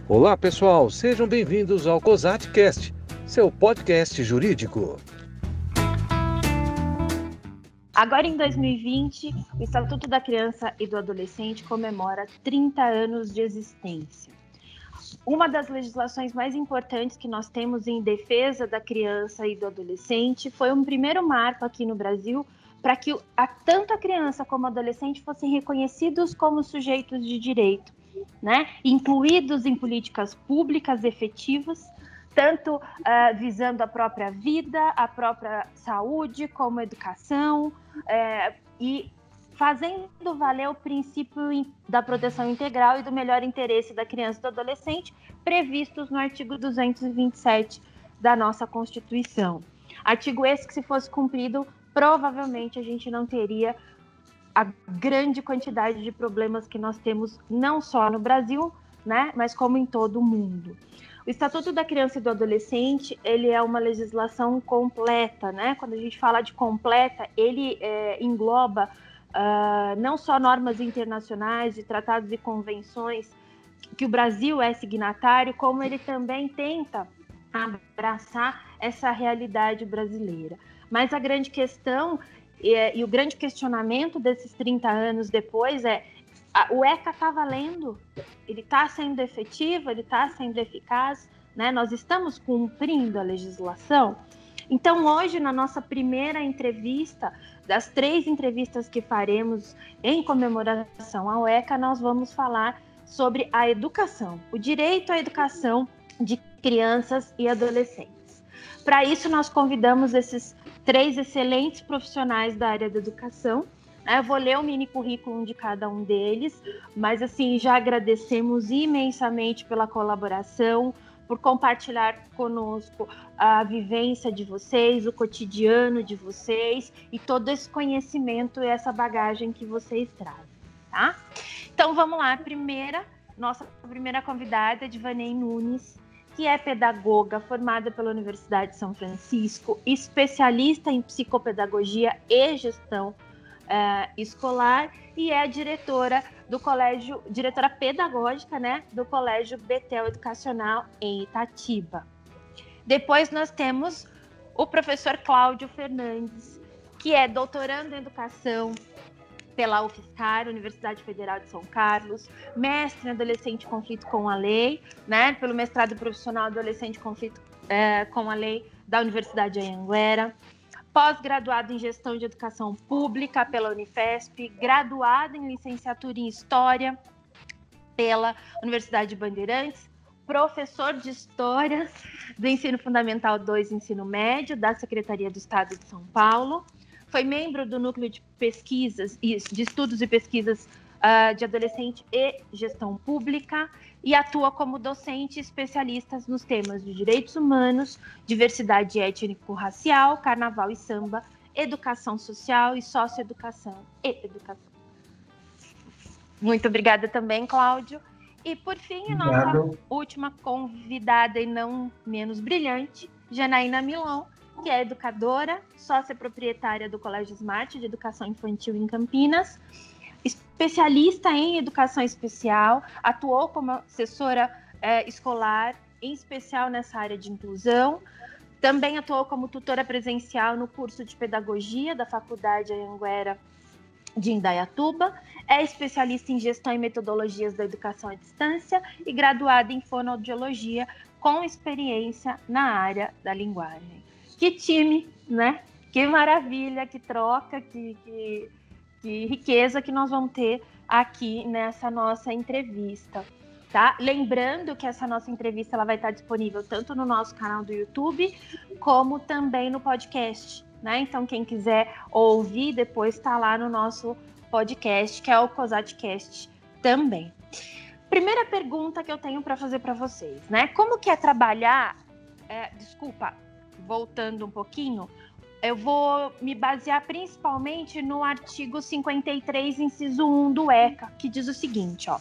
Olá, pessoal, sejam bem-vindos ao COSATcast, seu podcast jurídico. Agora, em 2020, o Estatuto da Criança e do Adolescente comemora 30 anos de existência. Uma das legislações mais importantes que nós temos em defesa da criança e do adolescente foi um primeiro marco aqui no Brasil para que tanto a criança como o adolescente fossem reconhecidos como sujeitos de direito, né? Incluídos em políticas públicas efetivas, tanto visando a própria vida, a própria saúde, como educação, e fazendo valer o princípio da proteção integral e do melhor interesse da criança e do adolescente, previstos no artigo 227 da nossa Constituição. Artigo esse que, se fosse cumprido, provavelmente a gente não teria a grande quantidade de problemas que nós temos, não só no Brasil, né, mas como em todo o mundo. O Estatuto da Criança e do Adolescente, ele é uma legislação completa, né? Quando a gente fala de completa, ele engloba não só normas internacionais de tratados e convenções que o Brasil é signatário, como ele também tenta abraçar essa realidade brasileira. Mas a grande questão e o grande questionamento desses 30 anos depois o ECA está valendo? Ele está sendo efetivo? Ele está sendo eficaz? Né? Nós estamos cumprindo a legislação? Então, hoje, na nossa primeira entrevista, das 3 entrevistas que faremos em comemoração ao ECA, nós vamos falar sobre a educação, o direito à educação de crianças e adolescentes. Para isso, nós convidamos esses 3 excelentes profissionais da área da educação. Eu vou ler o mini currículo de cada um deles, mas assim, já agradecemos imensamente pela colaboração, por compartilhar conosco a vivência de vocês, o cotidiano de vocês e todo esse conhecimento e essa bagagem que vocês trazem, tá? Então vamos lá, nossa primeira convidada é Divanei Nunes, que é pedagoga formada pela Universidade de São Francisco, especialista em psicopedagogia e gestão escolar, e é diretora pedagógica, né, do Colégio Betel Educacional em Itatiba. Depois nós temos o professor Cláudio Fernandes, que é doutorando em educação pela UFSCar, Universidade Federal de São Carlos, mestre em adolescente e conflito com a lei, né, pelo mestrado profissional adolescente e conflito com a lei da Universidade de Anhanguera, pós-graduado em Gestão de Educação Pública pela Unifesp, graduado em Licenciatura em História pela Universidade de Bandeirantes, professor de História do Ensino Fundamental 2 e Ensino Médio da Secretaria do Estado de São Paulo, foi membro do Núcleo de Pesquisas de Estudos e Pesquisas de Adolescente e Gestão Pública, e atua como docente especialista nos temas de direitos humanos, diversidade étnico-racial, carnaval e samba, educação social e socioeducação e educação. Muito obrigada também, Cláudio. E, por fim, a nossa última convidada e não menos brilhante, Janaína Milon, que é educadora, sócia proprietária do Colégio Smart de Educação Infantil em Campinas, especialista em educação especial, atuou como assessora escolar, em especial nessa área de inclusão, também atuou como tutora presencial no curso de pedagogia da Faculdade Anhanguera de Indaiatuba, é especialista em gestão e metodologias da educação à distância e graduada em fonoaudiologia com experiência na área da linguagem. Que time, né? Que maravilha, que troca, que riqueza que nós vamos ter aqui nessa nossa entrevista, tá? Lembrando que essa nossa entrevista ela vai estar disponível tanto no nosso canal do YouTube, como também no podcast, né? Então, quem quiser ouvir, depois está lá no nosso podcast, que é o COSATcast também. Primeira pergunta que eu tenho para fazer para vocês, né? Como que é trabalhar... voltando um pouquinho, eu vou me basear principalmente no artigo 53, inciso 1 do ECA, que diz o seguinte, ó: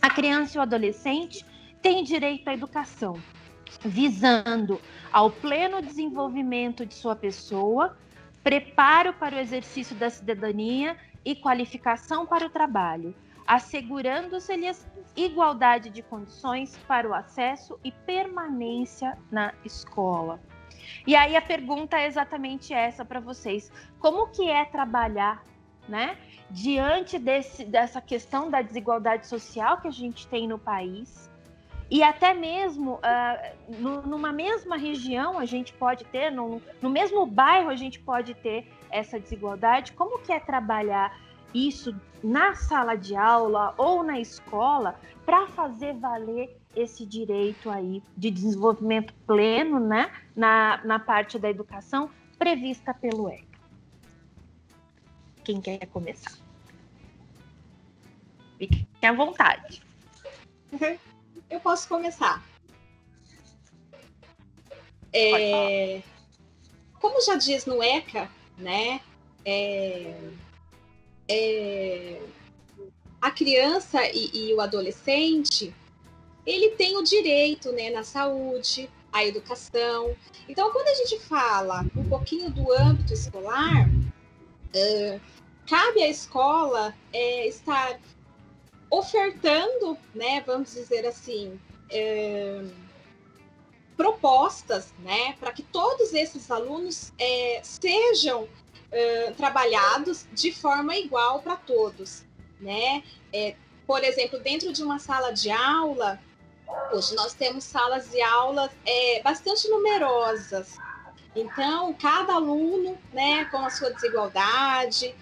a criança e o adolescente têm direito à educação, visando ao pleno desenvolvimento de sua pessoa, preparo para o exercício da cidadania e qualificação para o trabalho, assegurando-se-lhes igualdade de condições para o acesso e permanência na escola. E aí a pergunta é exatamente essa para vocês. Como que é trabalhar, né, diante dessa questão da desigualdade social que a gente tem no país? E até mesmo numa mesma região a gente pode ter, no mesmo bairro a gente pode ter essa desigualdade. Como que é trabalhar isso na sala de aula ou na escola para fazer valer esse direito aí de desenvolvimento pleno, né, na parte da educação prevista pelo ECA? Quem quer começar? Fique à vontade. Eu posso começar. Como já diz no ECA, né, a criança e o adolescente, ele tem o direito, né, na saúde, à educação. Então, quando a gente fala um pouquinho do âmbito escolar, cabe à escola estar ofertando, né, vamos dizer assim, propostas, né, para que todos esses alunos sejam trabalhados de forma igual para todos, né? Por exemplo, dentro de uma sala de aula, hoje nós temos salas de aula bastante numerosas. Então, cada aluno, né, com a sua desigualdade,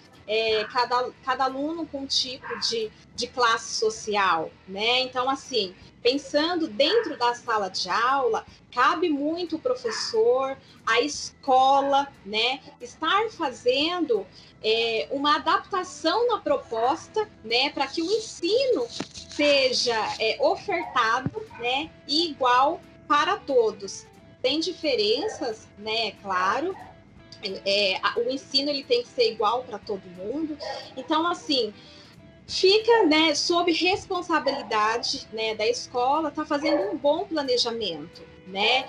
cada aluno com um tipo de classe social, né? Então, assim, pensando dentro da sala de aula, cabe muito o professor, a escola, né, estar fazendo uma adaptação na proposta, né, para que o ensino seja ofertado, né, e igual para todos. Tem diferenças, né, claro. O ensino ele tem que ser igual para todo mundo. Então, assim, fica, né, sob responsabilidade, né, da escola estar fazendo um bom planejamento, né?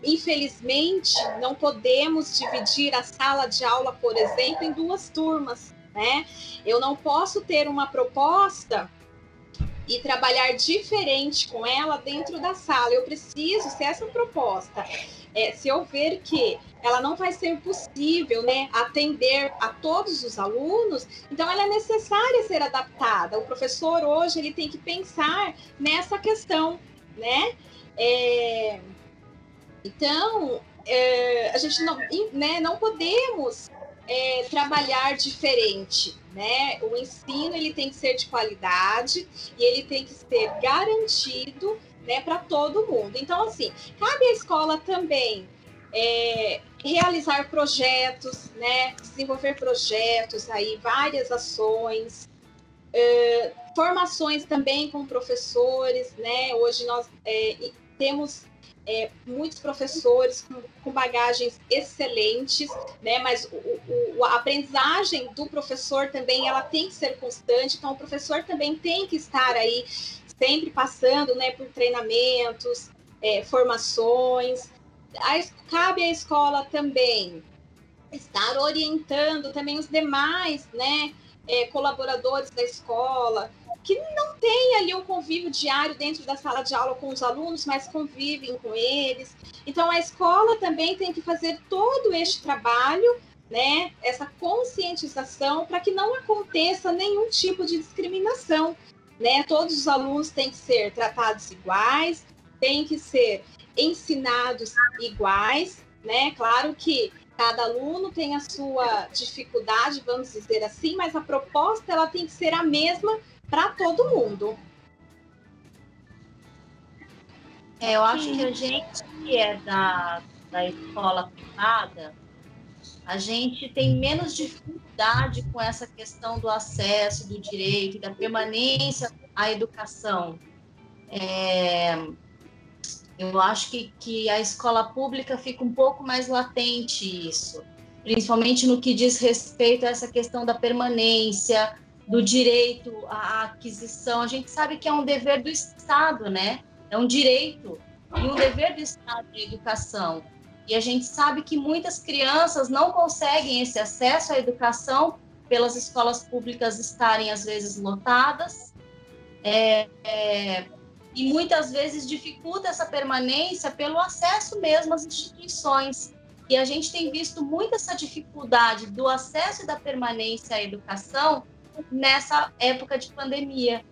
Infelizmente, não podemos dividir a sala de aula, por exemplo, em 2 turmas, né? Eu não posso ter uma proposta e trabalhar diferente com ela dentro da sala. Eu preciso, se essa proposta, se eu ver que ela não vai ser possível, né, atender a todos os alunos, então ela é necessária ser adaptada. O professor hoje ele tem que pensar nessa questão, né? Então, a gente não podemos trabalhar diferente, né? O ensino ele tem que ser de qualidade e ele tem que ser garantido, né, para todo mundo. Então, assim, cabe à escola também realizar projetos, né, desenvolver projetos, aí várias ações, formações também com professores, né? Hoje nós temos muitos professores com bagagens excelentes, né? Mas a aprendizagem do professor também ela tem que ser constante, então o professor também tem que estar aí sempre passando, né, por treinamentos, formações. Cabe à escola também estar orientando também os demais, né, colaboradores da escola, que não tem ali um convívio diário dentro da sala de aula com os alunos, mas convivem com eles. Então, a escola também tem que fazer todo este trabalho, né, essa conscientização, para que não aconteça nenhum tipo de discriminação, né? Todos os alunos têm que ser tratados iguais, têm que ser ensinados iguais, né? Claro que cada aluno tem a sua dificuldade, vamos dizer assim, mas a proposta ela tem que ser a mesma para todo mundo. Eu acho que a gente que é da escola privada, a gente tem menos dificuldade com essa questão do acesso, do direito, da permanência à educação. Eu acho que a escola pública fica um pouco mais latente isso, principalmente no que diz respeito a essa questão da permanência, do direito à aquisição. A gente sabe que é um dever do Estado, né? É um direito e um dever do Estado de educação. E a gente sabe que muitas crianças não conseguem esse acesso à educação pelas escolas públicas estarem, às vezes, lotadas, e muitas vezes dificulta essa permanência pelo acesso mesmo às instituições. E a gente tem visto muito essa dificuldade do acesso e da permanência à educação nessa época de pandemia,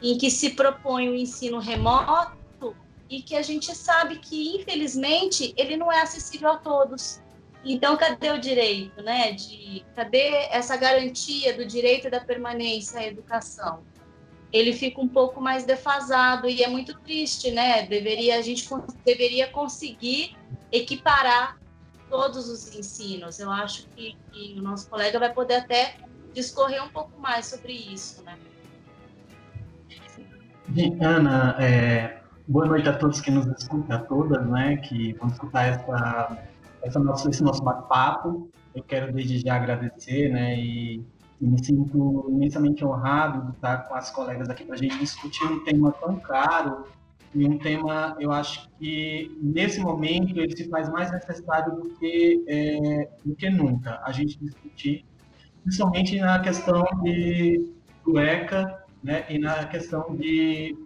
em que se propõe o ensino remoto e que a gente sabe que, infelizmente, ele não é acessível a todos. Então, cadê o direito, né? Cadê essa garantia do direito e da permanência à educação? Ele fica um pouco mais defasado e é muito triste, né? A gente deveria conseguir equiparar todos os ensinos. Eu acho que o nosso colega vai poder até discorrer um pouco mais sobre isso, né? Ana, boa noite a todos que nos escutam, a todas, né, que vão escutar esse nosso bate-papo. Eu quero desde já agradecer, né, e me sinto imensamente honrado de estar com as colegas aqui para a gente discutir um tema tão caro e um tema, eu acho que nesse momento ele se faz mais necessário do que nunca a gente discutir, principalmente na questão do ECA, né, e na questão de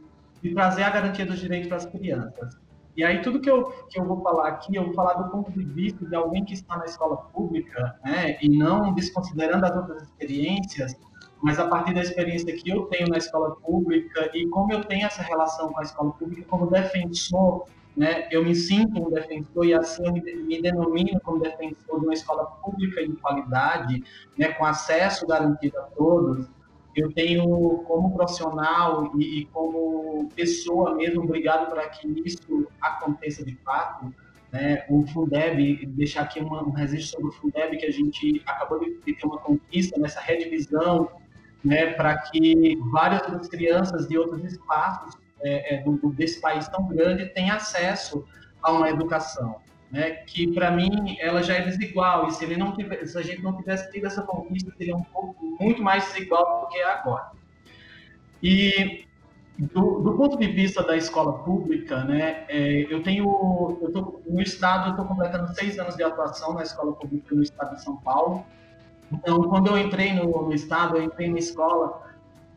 trazer a garantia dos direitos para as crianças. E aí tudo que eu vou falar aqui, eu vou falar do ponto de vista de alguém que está na escola pública, né, e não desconsiderando as outras experiências, mas a partir da experiência que eu tenho na escola pública e como eu tenho essa relação com a escola pública como defensor, né, eu me sinto um defensor e assim eu me denomino como defensor de uma escola pública de qualidade, né, com acesso garantido a todos. Eu tenho, como profissional e como pessoa mesmo, obrigado para que isso aconteça de fato, né? O Fundeb, deixar aqui um registro sobre o Fundeb, que a gente acabou de ter uma conquista nessa redivisão, né, para que várias outras crianças de outros espaços desse país tão grande tenham acesso a uma educação, né, que para mim ela já é desigual, e se a gente não tivesse tido essa conquista, seria muito mais desigual do que é agora. E do ponto de vista da escola pública, né, no estado, eu estou completando 6 anos de atuação na escola pública no estado de São Paulo. Então, quando eu entrei no estado, eu entrei na escola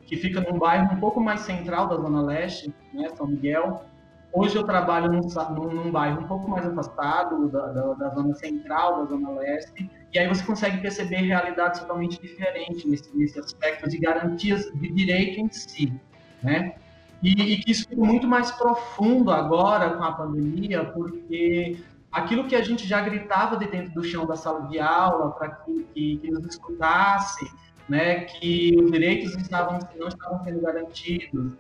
que fica num bairro um pouco mais central da Zona Leste, né, São Miguel. Hoje eu trabalho num bairro um pouco mais afastado da zona central, da Zona Leste, e aí você consegue perceber realidades totalmente diferentes nesse aspecto de garantias de direito em si, né? E que isso ficou muito mais profundo agora com a pandemia, porque aquilo que a gente já gritava de dentro do chão da sala de aula para que nos escutasse, né, que os direitos não estavam sendo garantidos,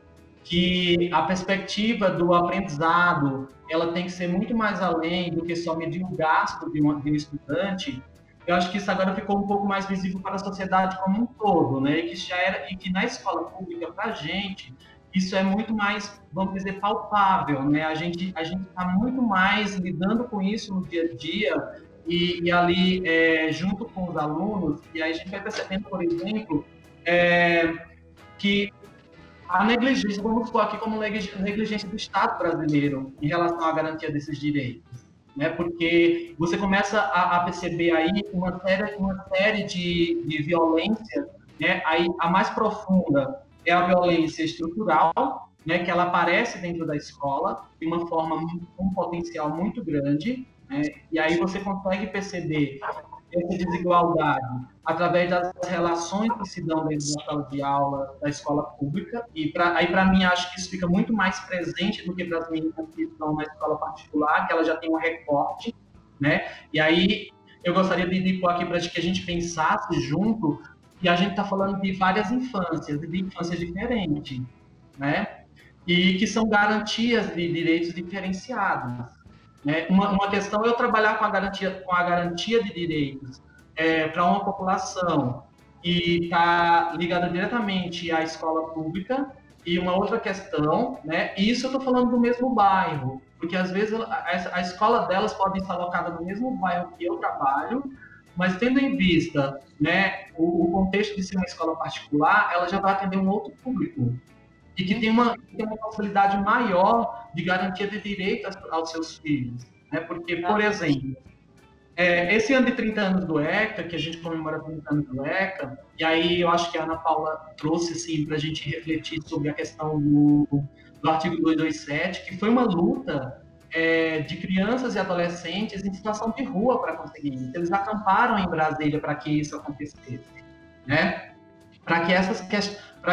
que a perspectiva do aprendizado ela tem que ser muito mais além do que só medir o gasto de um estudante. Eu acho que isso agora ficou um pouco mais visível para a sociedade como um todo, né? E que na escola pública, para a gente, isso é muito mais, vamos dizer, palpável, né? A gente está muito mais lidando com isso no dia a dia e ali, junto com os alunos, e aí a gente vai percebendo, por exemplo, que a negligência, vamos pôr aqui como negligência do Estado brasileiro em relação à garantia desses direitos, né? Porque você começa a perceber aí uma série de violências, né? Aí a mais profunda é a violência estrutural, né? Que ela aparece dentro da escola de uma forma com um potencial muito grande, né? E aí você consegue perceber essa desigualdade através das relações que se dão dentro da sala de aula da escola pública, e para mim acho que isso fica muito mais presente do que para as meninas que estão na escola particular, que ela já tem um recorte, né? E aí eu gostaria de pôr aqui para que a gente pensasse junto que a gente está falando de várias infâncias, de infâncias diferentes, né? E que são garantias de direitos diferenciados. Uma questão é eu trabalhar com a garantia de direitos para uma população que está ligada diretamente à escola pública, e uma outra questão, né, isso eu estou falando do mesmo bairro, porque às vezes a escola delas pode estar alocada no mesmo bairro que eu trabalho, mas tendo em vista, né, o contexto de ser uma escola particular, ela já vai atender um outro público, e que tem uma possibilidade maior de garantia de direito aos seus filhos, né? Porque, por exemplo, Esse ano de 30 anos do ECA, que a gente comemora 30 anos do ECA, e aí eu acho que a Ana Paula trouxe assim, para a gente refletir sobre a questão do artigo 227, que foi uma luta de crianças e adolescentes em situação de rua para conseguir isso. Eles acamparam em Brasília para que isso acontecesse, né? Para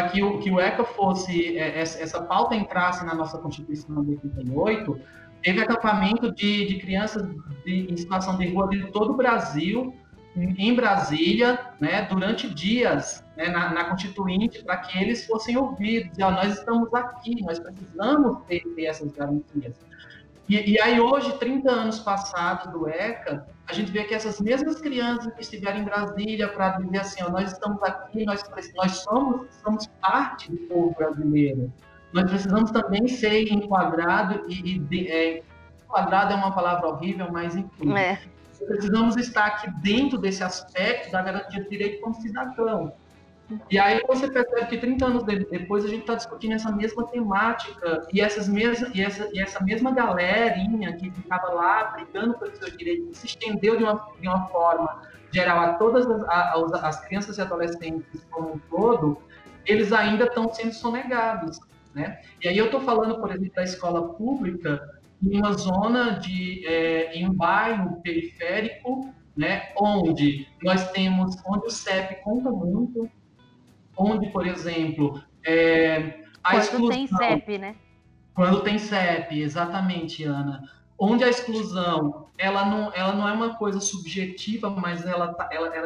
que o ECA fosse, essa pauta entrasse na nossa Constituição de 88, teve acampamento de crianças em situação de rua de todo o Brasil, em Brasília, né, durante dias, né, na Constituinte, para que eles fossem ouvidos. E, nós estamos aqui, nós precisamos ter essas garantias. E aí, hoje, 30 anos passados do ECA, a gente vê que essas mesmas crianças que estiveram em Brasília para dizer assim, nós estamos aqui, nós somos parte do povo brasileiro. Nós precisamos também ser enquadrado, enquadrado é uma palavra horrível, mas enfim. Precisamos estar aqui dentro desse aspecto da garantia de direito como cidadão. E aí você percebe que 30 anos depois a gente está discutindo essa mesma temática e essa mesma galerinha que ficava lá brigando pelos seus direitos se estendeu de uma forma geral a todas as crianças e adolescentes como um todo, eles ainda estão sendo sonegados, né? E aí eu estou falando, por exemplo, da escola pública em uma zona em um bairro periférico, né, onde o CEP conta muito, onde, por exemplo, a exclusão... Quando tem CEP, né? Quando tem CEP, exatamente, Ana. Onde a exclusão, ela não é uma coisa subjetiva, mas ela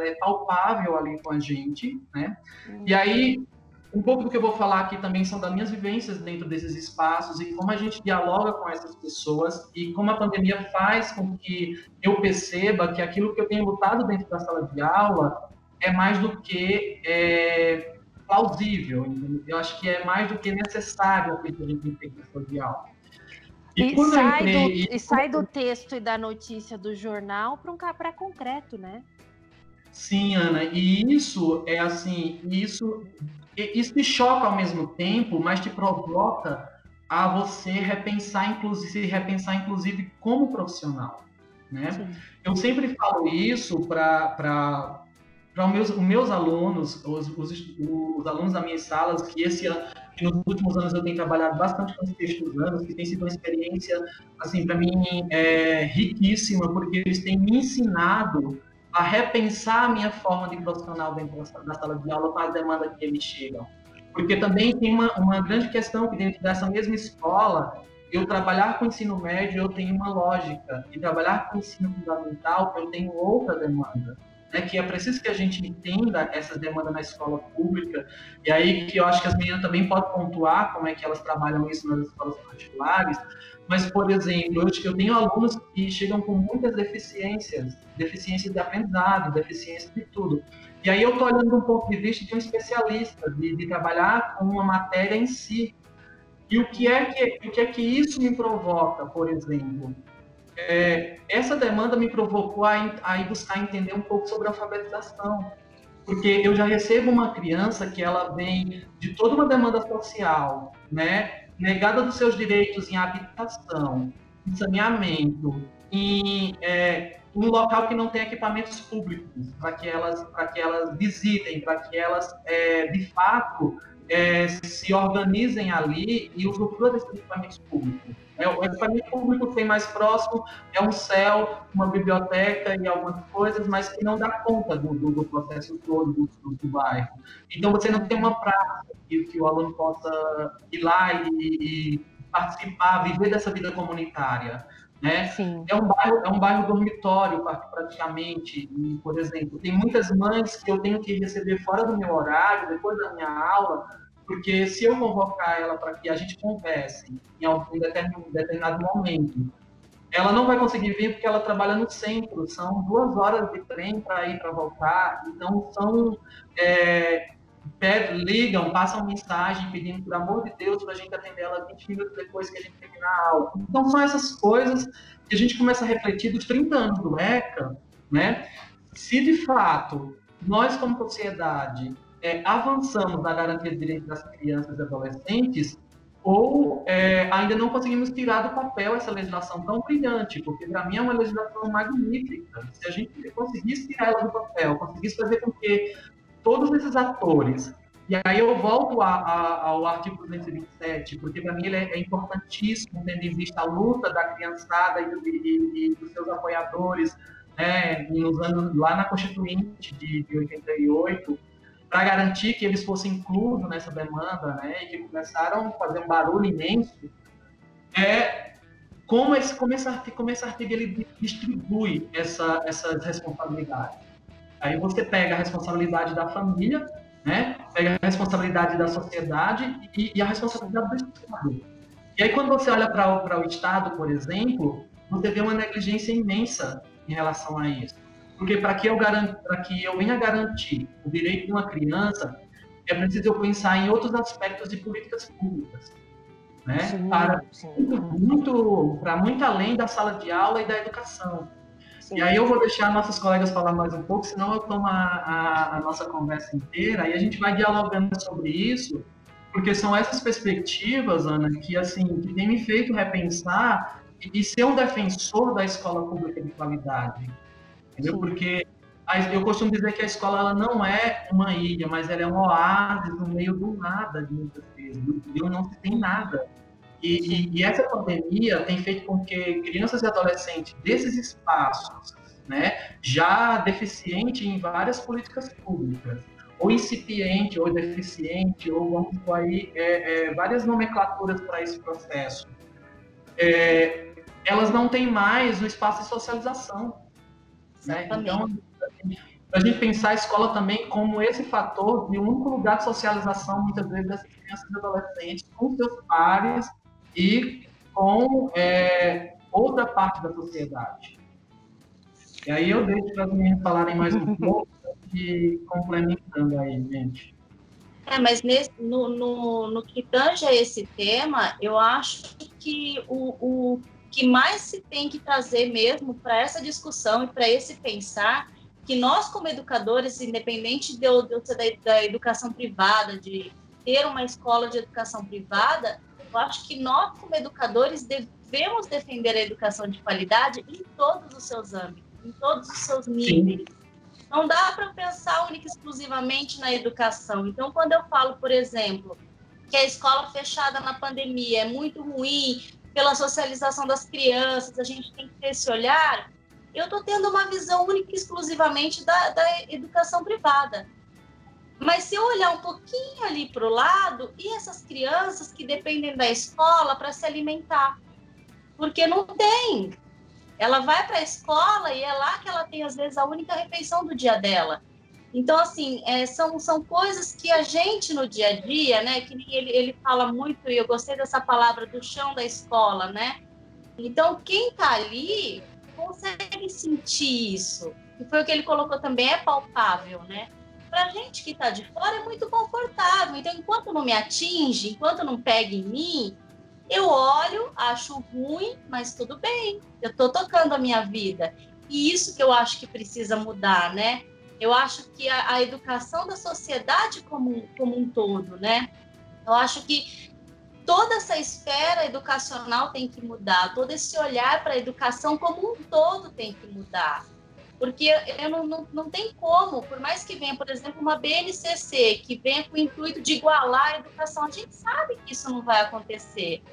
é palpável ali com a gente, né? E aí, um pouco do que eu vou falar aqui também são das minhas vivências dentro desses espaços e como a gente dialoga com essas pessoas e como a pandemia faz com que eu perceba que aquilo que eu tenho lutado dentro da sala de aula é mais do que plausível, entendeu? Eu acho que é mais do que necessário o que a gente tem na sala de aula. E sai do texto e da notícia do jornal para concreto, né? Sim, Ana, e isso é assim, isso te choca ao mesmo tempo, mas te provoca a você repensar, inclusive como profissional, né? Sim. Eu sempre falo isso para os meus alunos, os alunos das minhas salas, que nos últimos anos eu tenho trabalhado bastante com os textos anos, que tem sido uma experiência, assim, para mim, riquíssima, porque eles têm me ensinado a repensar a minha forma de profissional dentro da sala de aula com as demandas que eles chegam. Porque também tem uma grande questão que dentro dessa mesma escola, eu trabalhar com ensino médio, eu tenho uma lógica, e trabalhar com ensino fundamental, eu tenho outra demanda. Né, que é preciso que a gente entenda essas demandas na escola pública, e aí que eu acho que as meninas também podem pontuar como é que elas trabalham isso nas escolas particulares, mas, por exemplo, eu tenho alunos que chegam com muitas deficiências de aprendizado, deficiências de tudo, e aí eu estou olhando do ponto de vista de um especialista, de trabalhar com uma matéria em si, e o que é que isso me provoca, por exemplo? Essa demanda me provocou a ir buscar entender um pouco sobre a alfabetização, porque eu já recebo uma criança que ela vem de toda uma demanda social, né, negada dos seus direitos em habitação, em saneamento, em um local que não tem equipamentos públicos, para que elas visitem, para que elas, de fato, se organizem ali e usufruam desses equipamentos públicos. O equipamento público que tem mais próximo é um CEL, uma biblioteca e algumas coisas, mas que não dá conta do processo todo do bairro. Então, você não tem uma praça que o aluno possa ir lá e participar, viver dessa vida comunitária. Né? É um bairro dormitório, praticamente. E, por exemplo, tem muitas mães que eu tenho que receber fora do meu horário, depois da minha aula, porque se eu convocar ela para que a gente converse em algum determinado momento, ela não vai conseguir vir porque ela trabalha no centro, são 2 horas de trem para ir para voltar, então ligam, passam mensagem pedindo, por amor de Deus, para a gente atender ela 20 minutos depois que a gente terminar a aula. Então são essas coisas que a gente começa a refletir dos 30 anos do ECA, né? Se de fato nós como sociedade avançamos na garantia de direitos das crianças e adolescentes, ou ainda não conseguimos tirar do papel essa legislação tão brilhante, porque para mim é uma legislação magnífica. Se a gente conseguisse tirar ela do papel, conseguisse fazer com que todos esses atores, e aí eu volto ao artigo 227, porque para mim ele é importantíssimo, tendo em vista a luta da criançada e dos seus apoiadores, né, nos anos, lá na Constituinte de 88, para garantir que eles fossem incluídos nessa demanda, né, e que começaram a fazer um barulho imenso, como esse artigo ele distribui essas responsabilidades. Aí você pega a responsabilidade da família, né, pega a responsabilidade da sociedade e a responsabilidade do Estado. E aí quando você olha para o Estado, por exemplo, você vê uma negligência imensa em relação a isso. Porque para que eu venha garantir o direito de uma criança, é preciso eu pensar em outros aspectos de políticas públicas, né? Para muito além da sala de aula e da educação. Sim. E aí eu vou deixar nossos colegas falar mais um pouco, senão eu tomo a nossa conversa inteira, e a gente vai dialogando sobre isso, porque são essas perspectivas, Ana, que tem me feito repensar e ser um defensor da escola pública de qualidade. Entendeu? Porque eu costumo dizer que a escola ela não é uma ilha, mas ela é um oásis no meio do nada, de muitas vezes. No Rio não se tem nada. E essa pandemia tem feito com que crianças e adolescentes desses espaços, né, já deficiente em várias políticas públicas, ou incipiente, ou deficiente, ou vamos por aí, várias nomenclaturas para esse processo, elas não têm mais o espaço de socialização. Né? Então, a gente pensar a escola também como esse fator de um único lugar de socialização, muitas vezes, dessas crianças e adolescentes com seus pares e com outra parte da sociedade. E aí eu deixo para as meninas falarem mais um pouco e complementando aí, gente. Mas no que tange a esse tema, eu acho que o que mais se tem que trazer mesmo para essa discussão e para esse pensar, que nós como educadores, independente de eu ser da educação privada, de ter uma escola de educação privada, eu acho que nós como educadores devemos defender a educação de qualidade em todos os seus âmbitos, em todos os seus níveis. Sim. Não dá para pensar única e exclusivamente na educação. Então, quando eu falo, por exemplo, que a escola fechada na pandemia é muito ruim, pela socialização das crianças, a gente tem que ter esse olhar, eu estou tendo uma visão única e exclusivamente da educação privada. Mas se eu olhar um pouquinho ali para o lado, e essas crianças que dependem da escola para se alimentar? Porque não tem. Ela vai para a escola e é lá que ela tem, às vezes, a única refeição do dia dela. Então, assim, são coisas que a gente, no dia a dia, né, que ele fala muito, e eu gostei dessa palavra, do chão da escola, né? Então, quem está ali consegue sentir isso. E foi o que ele colocou também, é palpável, né? Para a gente que está de fora é muito confortável. Então, enquanto não me atinge, enquanto não pega em mim, eu olho, acho ruim, mas tudo bem. Eu estou tocando a minha vida. E isso que eu acho que precisa mudar, né? Eu acho que a educação da sociedade como um todo, né? Eu acho que toda essa esfera educacional tem que mudar, todo esse olhar para a educação como um todo tem que mudar. Porque não tem como, por mais que venha, por exemplo, uma BNCC, que venha com o intuito de igualar a educação, a gente sabe que isso não vai acontecer.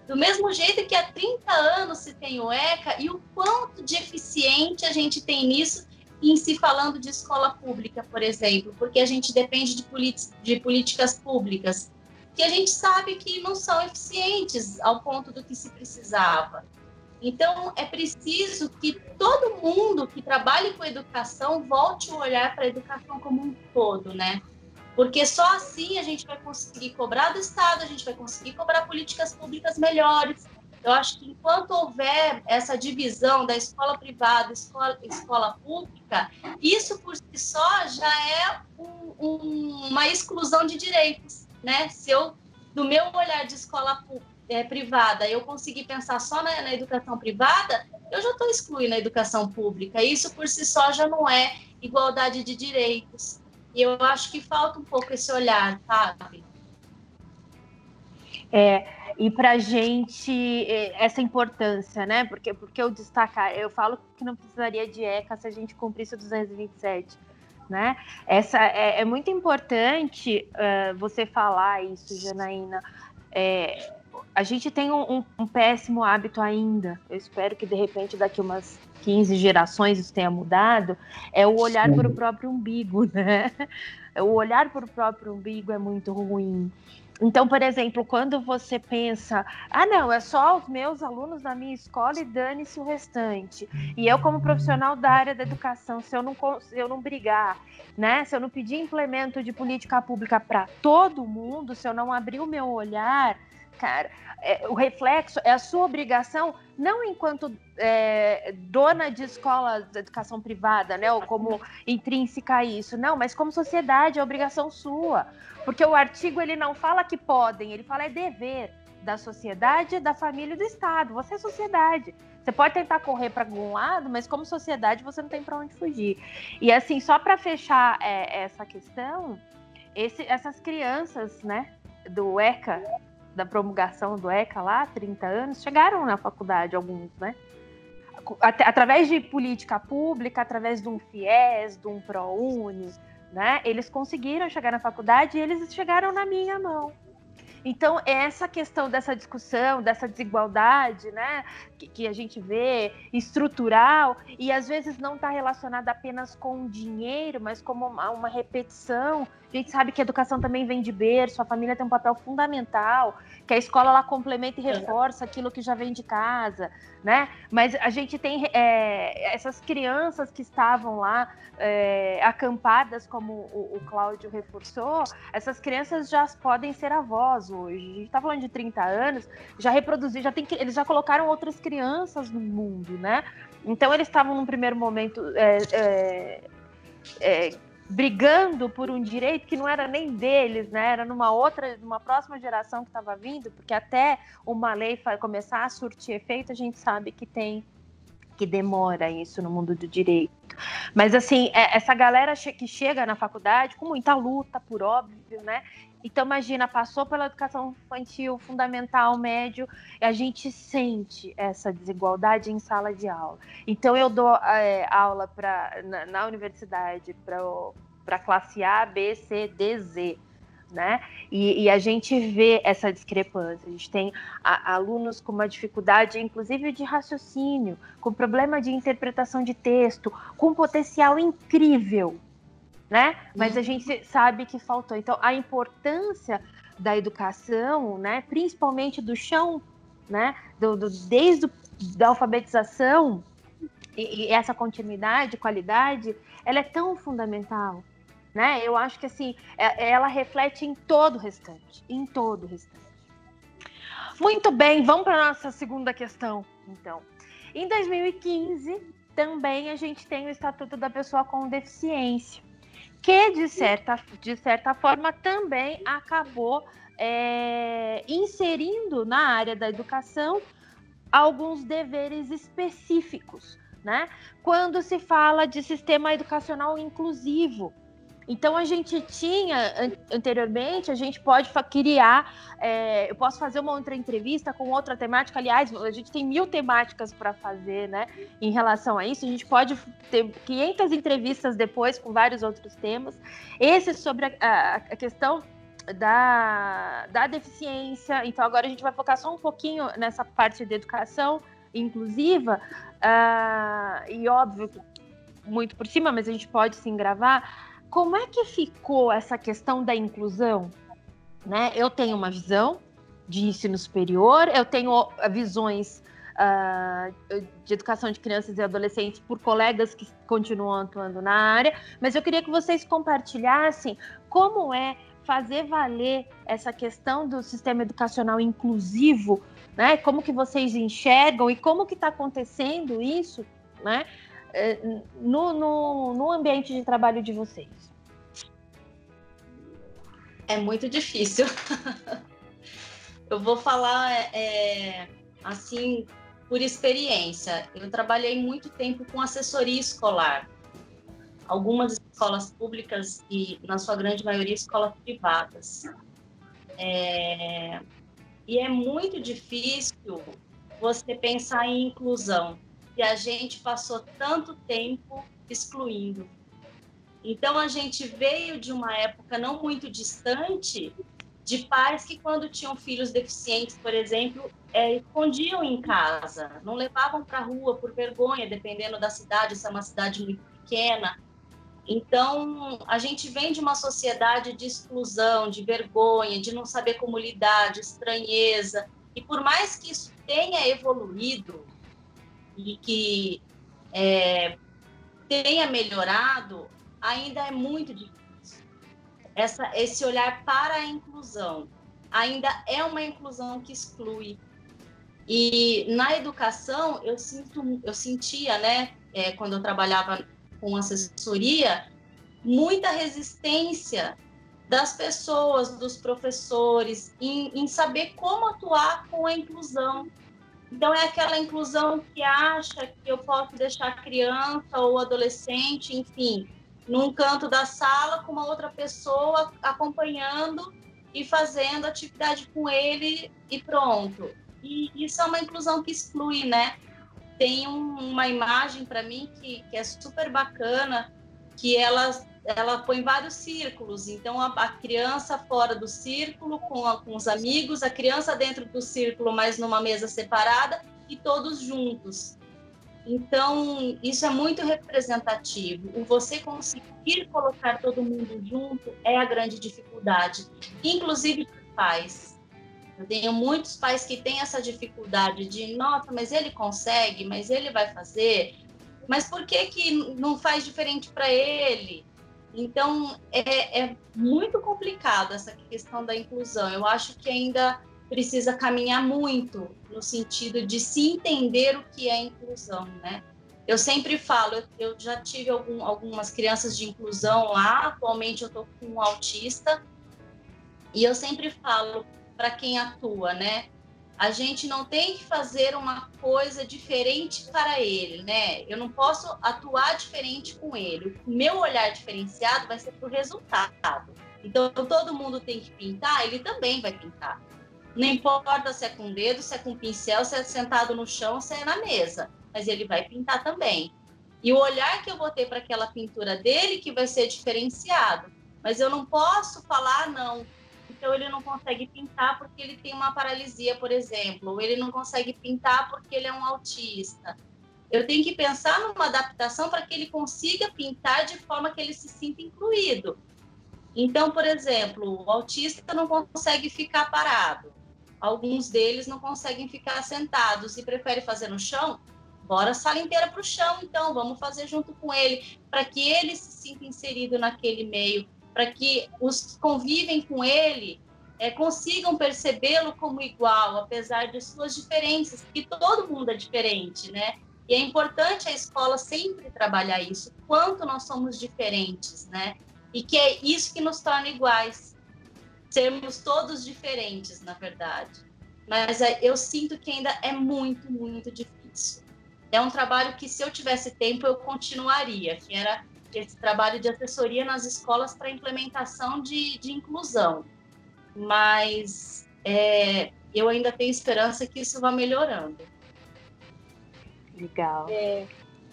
Do mesmo jeito que há 30 anos se tem o ECA, e o quanto de eficiente a gente tem nisso, em se falando de escola pública, por exemplo, porque a gente depende de políticas públicas, que a gente sabe que não são eficientes ao ponto do que se precisava. Então, é preciso que todo mundo que trabalhe com educação volte o olhar para a educação como um todo, né? Porque só assim a gente vai conseguir cobrar do Estado, a gente vai conseguir cobrar políticas públicas melhores. Eu acho que enquanto houver essa divisão da escola privada e escola pública, isso por si só já é uma exclusão de direitos, né? Se eu, do meu olhar de escola privada, eu conseguir pensar só na educação privada, eu já estou excluindo a educação pública. Isso por si só já não é igualdade de direitos. E eu acho que falta um pouco esse olhar, sabe? E para a gente, essa importância, né? Porque eu falo que não precisaria de ECA se a gente cumprisse o 227, né? É muito importante você falar isso, Janaína. A gente tem um péssimo hábito ainda, eu espero que de repente daqui umas 15 gerações isso tenha mudado, é o olhar para o próprio umbigo, né? O olhar para o próprio umbigo é muito ruim. Então, por exemplo, quando você pensa, não, é só os meus alunos da minha escola e dane-se o restante. E eu, como profissional da área da educação, se eu não brigar, né, se eu não pedir implemento de política pública para todo mundo, se eu não abrir o meu olhar, cara, o reflexo é a sua obrigação, não enquanto dona de escola de educação privada, né, ou como intrínseca a isso, não, mas como sociedade, é obrigação sua. Porque o artigo ele não fala que podem, ele fala é dever da sociedade, da família e do Estado. Você é sociedade. Você pode tentar correr para algum lado, mas como sociedade você não tem para onde fugir. E assim, só para fechar essa questão, essas crianças, né, do ECA, da promulgação do ECA lá, 30 anos, chegaram na faculdade, alguns, né? Através de política pública, através de um FIES, de um ProUni, né? Eles conseguiram chegar na faculdade e eles chegaram na minha mão. Então, essa questão dessa discussão, dessa desigualdade, né, que a gente vê, estrutural, e às vezes não está relacionada apenas com o dinheiro, mas como uma repetição. A gente sabe que a educação também vem de berço, a família tem um papel fundamental, que a escola ela complementa e reforça aquilo que já vem de casa, né? Mas a gente tem essas crianças que estavam lá acampadas, como o Cláudio reforçou, essas crianças já podem ser avós hoje. A gente está falando de 30 anos, já reproduziram, eles já colocaram outras crianças no mundo, né? Então eles estavam num primeiro momento brigando por um direito que não era nem deles, né? Era numa próxima geração que estava vindo, porque até uma lei começar a surtir efeito, a gente sabe que demora isso no mundo do direito. Mas assim, essa galera que chega na faculdade com muita luta, por óbvio, né? Então imagina, passou pela educação infantil, fundamental, médio, e a gente sente essa desigualdade em sala de aula. Então eu dou aula na universidade para classe A, B, C, D, Z, né? E a gente vê essa discrepância. A gente tem alunos com uma dificuldade, inclusive de raciocínio, com problema de interpretação de texto, com potencial incrível, né? Mas a gente sabe que faltou. Então, a importância da educação, né? Principalmente do chão, né? Desde da alfabetização e essa continuidade, qualidade, ela é tão fundamental, né? Eu acho que assim, ela reflete em todo o restante, Muito bem, vamos para a nossa segunda questão, então. Em 2015, também a gente tem o Estatuto da Pessoa com Deficiência, que, de certa forma, também acabou inserindo na área da educação alguns deveres específicos, né? Quando se fala de sistema educacional inclusivo. Então, a gente tinha, anteriormente, a gente pode criar, eu posso fazer uma outra entrevista com outra temática, aliás, a gente tem 1000 temáticas para fazer, né, em relação a isso, a gente pode ter 500 entrevistas depois com vários outros temas. Esse sobre a questão da deficiência, então agora a gente vai focar só um pouquinho nessa parte de educação inclusiva, e óbvio, muito por cima, mas a gente pode sim gravar. Como é que ficou essa questão da inclusão? Né? Eu tenho uma visão de ensino superior, eu tenho visões de educação de crianças e adolescentes por colegas que continuam atuando na área, mas eu queria que vocês compartilhassem como é fazer valer essa questão do sistema educacional inclusivo, né? Como que vocês enxergam e como que está acontecendo isso, né? No ambiente de trabalho de vocês? É muito difícil. Eu vou falar assim, por experiência. Eu trabalhei muito tempo com assessoria escolar. Algumas escolas públicas e, na sua grande maioria, escolas privadas. E é muito difícil você pensar em inclusão, e a gente passou tanto tempo excluindo. Então, a gente veio de uma época não muito distante de pais que, quando tinham filhos deficientes, por exemplo, escondiam em casa, não levavam para a rua por vergonha, dependendo da cidade, se é uma cidade muito pequena. Então, a gente vem de uma sociedade de exclusão, de vergonha, de não saber como lidar, de estranheza. E por mais que isso tenha evoluído e que tenha melhorado, ainda é muito difícil. Esse olhar para a inclusão ainda é uma inclusão que exclui. E na educação, eu sentia, né, quando eu trabalhava com assessoria, muita resistência das pessoas, dos professores, em saber como atuar com a inclusão. Então, é aquela inclusão que acha que eu posso deixar a criança ou adolescente, enfim, num canto da sala com uma outra pessoa acompanhando e fazendo atividade com ele e pronto. E isso é uma inclusão que exclui, né? Tem uma imagem para mim que é super bacana, que ela põe vários círculos. Então, a criança fora do círculo, com os amigos, a criança dentro do círculo, mas numa mesa separada, e todos juntos. Então, isso é muito representativo. O você conseguir colocar todo mundo junto é a grande dificuldade, inclusive para os pais. Eu tenho muitos pais que têm essa dificuldade de, nossa, mas ele consegue, mas ele vai fazer, mas por que não faz diferente para ele? Então, é muito complicado essa questão da inclusão. Eu acho que ainda precisa caminhar muito no sentido de se entender o que é inclusão, né? Eu sempre falo, eu já tive algumas crianças de inclusão lá, atualmente eu estou com um autista, e eu sempre falo para quem atua, né? A gente não tem que fazer uma coisa diferente para ele, né? Eu não posso atuar diferente com ele. O meu olhar diferenciado vai ser para o resultado. Então, todo mundo tem que pintar, ele também vai pintar. Não importa se é com dedo, se é com pincel, se é sentado no chão, se é na mesa. Mas ele vai pintar também. E o olhar que eu vou ter para aquela pintura dele que vai ser diferenciado. Mas eu não posso falar, não. Então, ele não consegue pintar porque ele tem uma paralisia, por exemplo, ou ele não consegue pintar porque ele é um autista. Eu tenho que pensar numa adaptação para que ele consiga pintar de forma que ele se sinta incluído. Então, por exemplo, o autista não consegue ficar parado. Alguns deles não conseguem ficar sentados e preferem fazer no chão. Bora a sala inteira para o chão, então, vamos fazer junto com ele, para que ele se sinta inserido naquele meio, para que os que convivem com ele consigam percebê-lo como igual, apesar de suas diferenças, porque todo mundo é diferente, né? E é importante a escola sempre trabalhar isso, quanto nós somos diferentes, né? E que é isso que nos torna iguais, sermos todos diferentes, na verdade. Mas eu sinto que ainda é muito, muito difícil. É um trabalho que, se eu tivesse tempo, eu continuaria, que era esse trabalho de assessoria nas escolas para implementação de inclusão. Mas eu ainda tenho esperança que isso vá melhorando. Legal.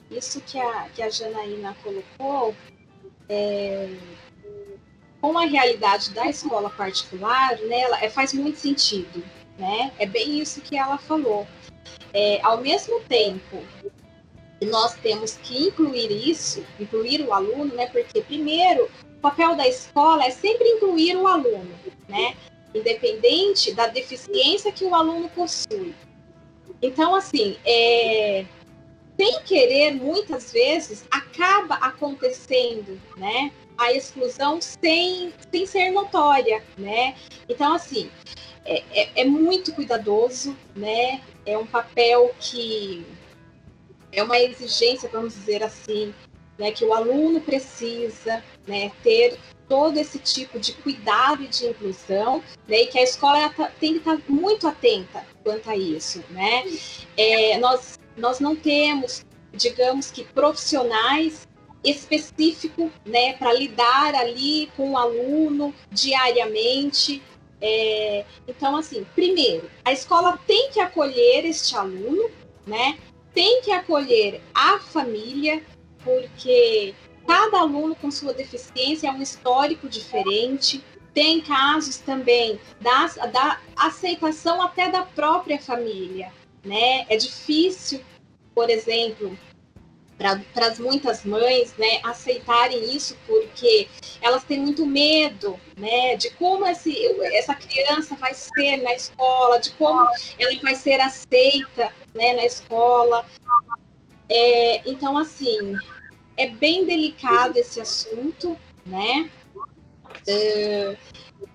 Isso que a Janaína colocou, com a realidade da escola particular, né, faz muito sentido, né? É bem isso que ela falou. Ao mesmo tempo, nós temos que incluir o aluno, né? Porque, primeiro, o papel da escola é sempre incluir o aluno, né? Independente da deficiência que o aluno possui. Então, assim, sem querer, muitas vezes, acaba acontecendo, né? A exclusão sem ser notória, né? Então, assim, é muito cuidadoso, né? É um papel que é uma exigência, vamos dizer assim, né, que o aluno precisa, né, ter todo esse tipo de cuidado e de inclusão, né, e que a escola tem que estar muito atenta quanto a isso, né? Nós não temos, digamos que, profissionais específicos, né, para lidar ali com o aluno diariamente, Então, assim, primeiro, a escola tem que acolher este aluno, né? Tem que acolher a família, porque cada aluno com sua deficiência é um histórico diferente. Tem casos também da aceitação até da própria família, né? É difícil, por exemplo, para muitas mães, né, aceitarem isso, porque elas têm muito medo, né, de como essa criança vai ser na escola, de como ela vai ser aceita, né, na escola. Então, assim, é bem delicado esse assunto, né?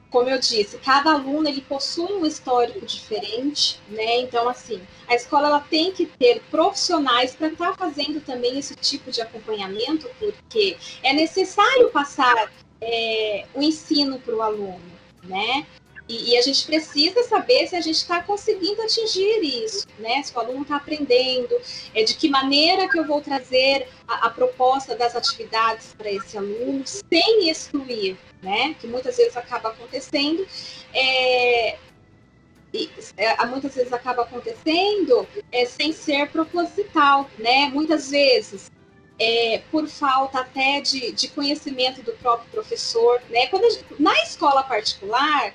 Como eu disse, cada aluno ele possui um histórico diferente, né? Então, assim, a escola ela tem que ter profissionais para estar fazendo também esse tipo de acompanhamento, porque é necessário passar o ensino para o aluno, né? E a gente precisa saber se a gente está conseguindo atingir isso, né? Se o aluno está aprendendo, de que maneira que eu vou trazer a proposta das atividades para esse aluno, sem excluir, né? Que muitas vezes acaba acontecendo, muitas vezes acaba acontecendo sem ser proposital, né? Muitas vezes por falta até de conhecimento do próprio professor, né? Na escola particular,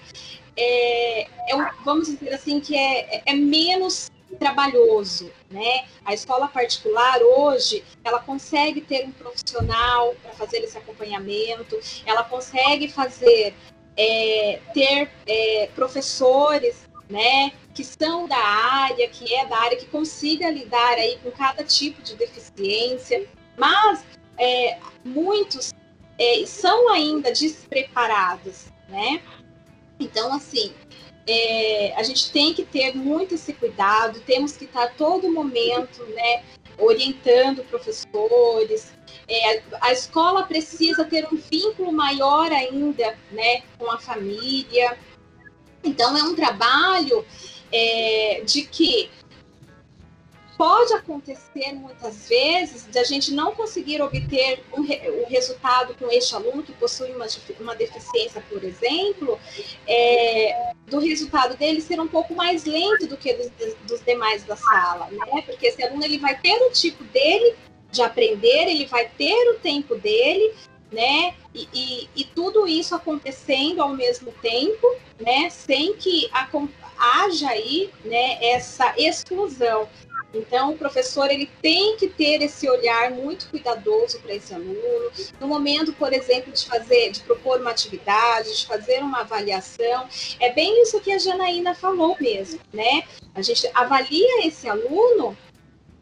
vamos dizer assim, que é menos trabalhoso, né? A escola particular hoje, ela consegue ter um profissional para fazer esse acompanhamento, ela consegue ter professores, né, que são da área, que consiga lidar aí com cada tipo de deficiência, mas muitos são ainda despreparados, né? Então, assim, a gente tem que ter muito esse cuidado, temos que estar a todo momento, né, orientando professores. A escola precisa ter um vínculo maior ainda, né, com a família. Então, é um trabalho de que pode acontecer muitas vezes de a gente não conseguir obter o resultado com este aluno que possui uma deficiência, por exemplo, do resultado dele ser um pouco mais lento do que dos demais da sala, né? Porque esse aluno ele vai ter o tipo dele de aprender, ele vai ter o tempo dele, né? E tudo isso acontecendo ao mesmo tempo, né? Sem que haja aí, né, essa exclusão. Então, o professor ele tem que ter esse olhar muito cuidadoso para esse aluno. No momento, por exemplo, de propor uma atividade, de fazer uma avaliação, é bem isso que a Janaína falou mesmo, né? A gente avalia esse aluno,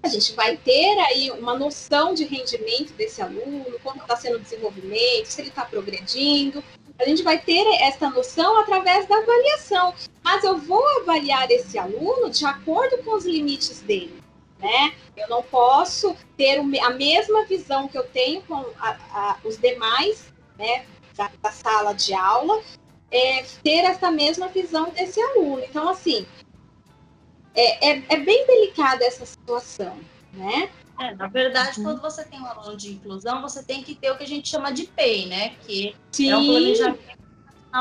a gente vai ter aí uma noção de rendimento desse aluno, como está sendo o desenvolvimento, se ele está progredindo. A gente vai ter essa noção através da avaliação. Mas eu vou avaliar esse aluno de acordo com os limites dele, né? Eu não posso ter a mesma visão que eu tenho com os demais, né, da sala de aula, ter essa mesma visão desse aluno. Então, assim, é bem delicada essa situação, né? Na verdade, quando você tem um aluno de inclusão, você tem que ter o que a gente chama de PEI, né? Que Sim. É um planejamento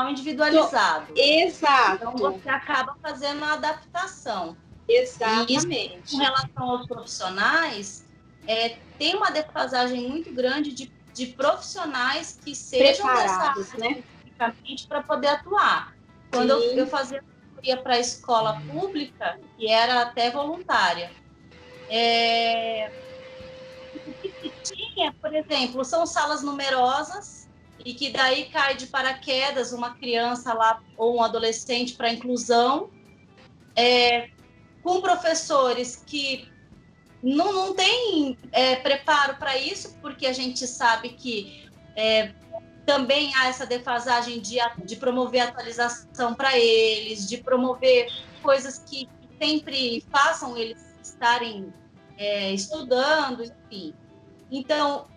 individualizado. Exato. Então, você acaba fazendo uma adaptação. Exatamente. E isso, com relação aos profissionais, tem uma defasagem muito grande de profissionais que sejam preparados, né? Especificamente para poder atuar. Quando eu fazia consultoria para a escola pública, que era até voluntária, o que tinha, por exemplo, são salas numerosas e que daí cai de paraquedas uma criança lá ou um adolescente para inclusão, com professores que não têm preparo para isso, porque a gente sabe que também há essa defasagem de promover atualização para eles, de promover coisas que sempre façam eles estarem estudando, enfim. Então,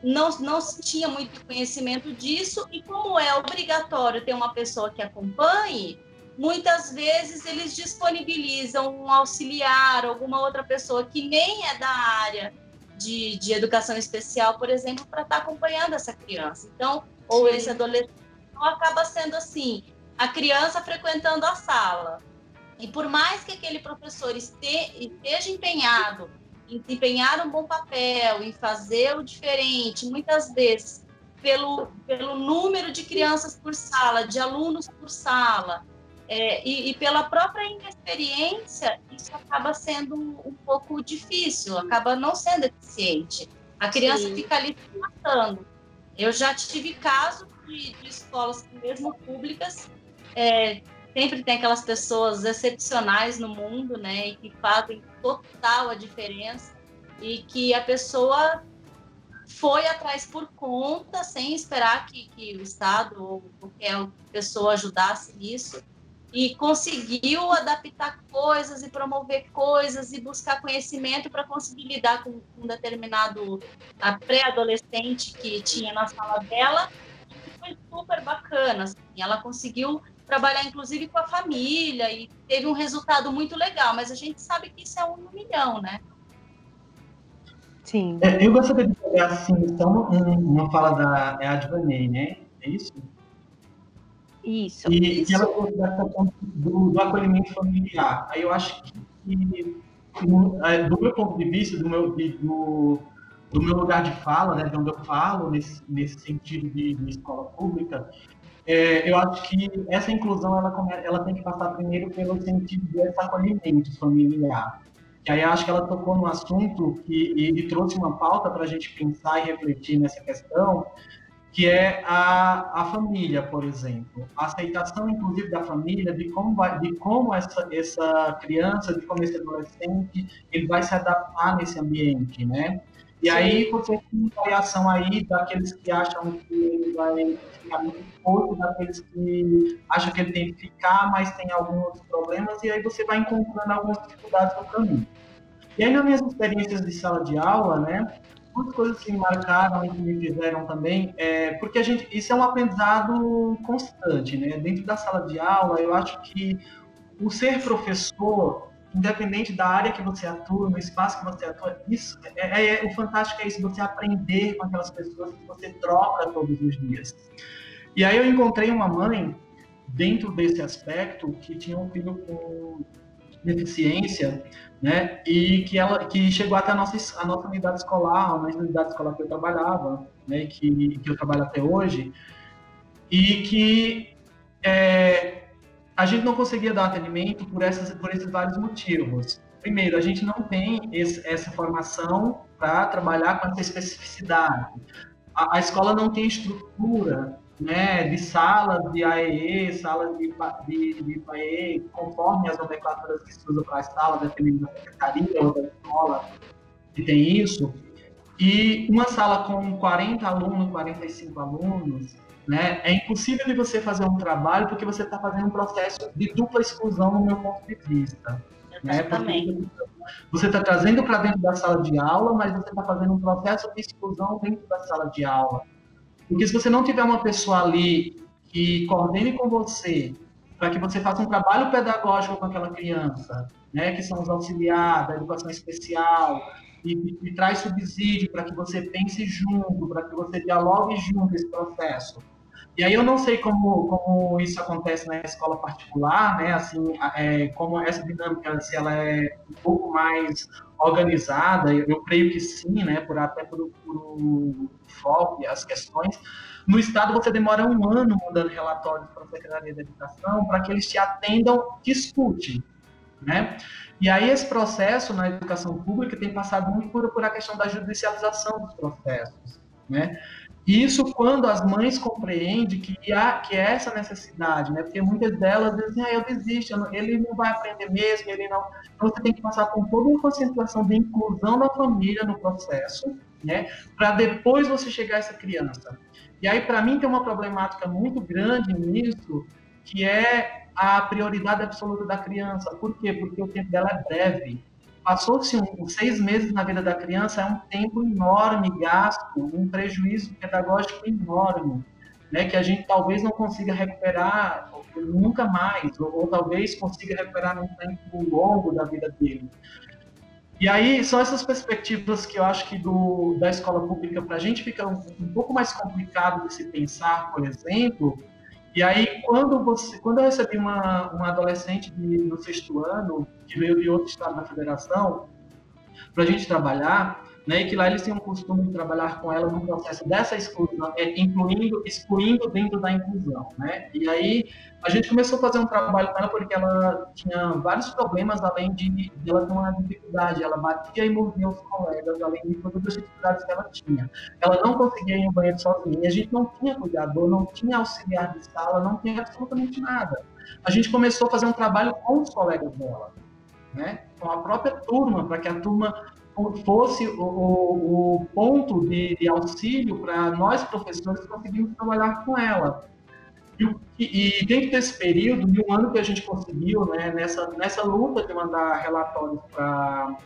não se tinha muito conhecimento disso, e como é obrigatório ter uma pessoa que acompanhe, muitas vezes eles disponibilizam um auxiliar, alguma outra pessoa que nem é da área de educação especial, por exemplo, para estar acompanhando essa criança. Então, ou esse adolescente, então acaba sendo assim, a criança frequentando a sala. E por mais que aquele professor esteja empenhado em desempenhar um bom papel, em fazer o diferente, muitas vezes pelo número de crianças por sala, de alunos por sala, e pela própria inexperiência, isso acaba sendo um pouco difícil, acaba não sendo eficiente. A criança fica ali se matando. Eu já tive casos de escolas, mesmo públicas, sempre tem aquelas pessoas excepcionais no mundo, né, e que fazem total a diferença, e que a pessoa foi atrás por conta, sem esperar que o Estado ou qualquer pessoa ajudasse nisso, e conseguiu adaptar coisas e promover coisas e buscar conhecimento para conseguir lidar com um determinado pré-adolescente que tinha na sala dela, e foi super bacana. Assim. Ela conseguiu trabalhar, inclusive, com a família e teve um resultado muito legal, mas a gente sabe que isso é 1 no milhão, né? Sim. Eu gostaria de pegar, assim, então, uma fala da Advanei, né? É isso? Isso. E ela falou da questão do acolhimento familiar. Aí eu acho que, do meu ponto de vista, do meu lugar de fala, né, de onde eu falo, nesse sentido de escola pública, eu acho que essa inclusão ela tem que passar primeiro pelo sentido desse acolhimento familiar. E aí acho que ela tocou num assunto e trouxe uma pauta para a gente pensar e refletir nessa questão, que é a família, por exemplo. A aceitação, inclusive, da família, de como essa criança, de como esse adolescente, ele vai se adaptar nesse ambiente, né? E aí você tem uma variação aí daqueles que acham que ele vai ficar muito pouco, daqueles que acham que ele tem que ficar, mas tem alguns problemas, e aí você vai encontrando algumas dificuldades no caminho. E aí, nas minhas experiências de sala de aula, né, muitas coisas que me marcaram e que me fizeram também, porque isso é um aprendizado constante, né? Dentro da sala de aula, eu acho que o ser professor, independente da área que você atua, no espaço que você atua, isso o fantástico é isso, você aprender com aquelas pessoas que você troca todos os dias. E aí eu encontrei uma mãe, dentro desse aspecto, que tinha um filho com deficiência, né, e que chegou até a nossa unidade escolar, uma unidade escolar que eu trabalhava, né, que eu trabalho até hoje, e que a gente não conseguia dar atendimento por esses vários motivos. Primeiro, a gente não tem essa formação para trabalhar com essa especificidade. A escola não tem estrutura, né, de salas de AEE, salas de PAE, conforme as nomenclaturas que se usam para a sala, dependendo da secretaria ou da escola que tem isso. E uma sala com 40 alunos, 45 alunos, né, é impossível de você fazer um trabalho porque você está fazendo um processo de dupla exclusão no meu ponto de vista. Né? Porque você está trazendo para dentro da sala de aula, mas você está fazendo um processo de exclusão dentro da sala de aula. Porque se você não tiver uma pessoa ali que coordene com você, para que você faça um trabalho pedagógico com aquela criança, né, que são os auxiliares da educação especial, e traz subsídio para que você pense junto, para que você dialogue junto esse processo. E aí eu não sei como isso acontece na escola particular, né, assim, como essa dinâmica, se ela é um pouco mais organizada, eu creio que sim, né, até por foco e as questões. No Estado, você demora 1 ano mandando relatórios para a Secretaria da Educação para que eles te atendam, te escutem, né? E aí esse processo na educação pública tem passado muito por a questão da judicialização dos processos, né? Isso quando as mães compreendem que é essa necessidade, né? Porque muitas delas dizem, eu desisto, ele não vai aprender mesmo, ele não... Então você tem que passar por toda uma concentração de inclusão da família no processo, né? Para depois você chegar a essa criança. E aí, para mim, tem uma problemática muito grande nisso, que é a prioridade absoluta da criança. Por quê? Porque o tempo dela é breve. Passou-se 6 meses na vida da criança, é um tempo enorme gasto, um prejuízo pedagógico enorme, né, que a gente talvez não consiga recuperar nunca mais, ou talvez consiga recuperar num tempo longo da vida dele. E aí, são essas perspectivas que eu acho que da escola pública, para a gente fica um pouco mais complicado de se pensar, por exemplo, E aí, quando eu recebi uma adolescente no 6º ano, que veio de outro estado da federação, para a gente trabalhar, né, e que lá eles tinham o costume de trabalhar com ela no processo dessa exclusão, excluindo dentro da inclusão, né? E aí a gente começou a fazer um trabalho com ela porque ela tinha vários problemas, além de ela ter uma dificuldade, ela batia e mordia os colegas, além de todas as dificuldades que ela tinha. Ela não conseguia ir no banheiro sozinha, e a gente não tinha cuidador, não tinha auxiliar de sala, não tinha absolutamente nada. A gente começou a fazer um trabalho com os colegas dela, né? Com a própria turma, para que a turma fosse o ponto de auxílio para nós, professores, conseguirmos trabalhar com ela. E dentro desse período, de um ano que a gente conseguiu, né, nessa luta de mandar relatórios para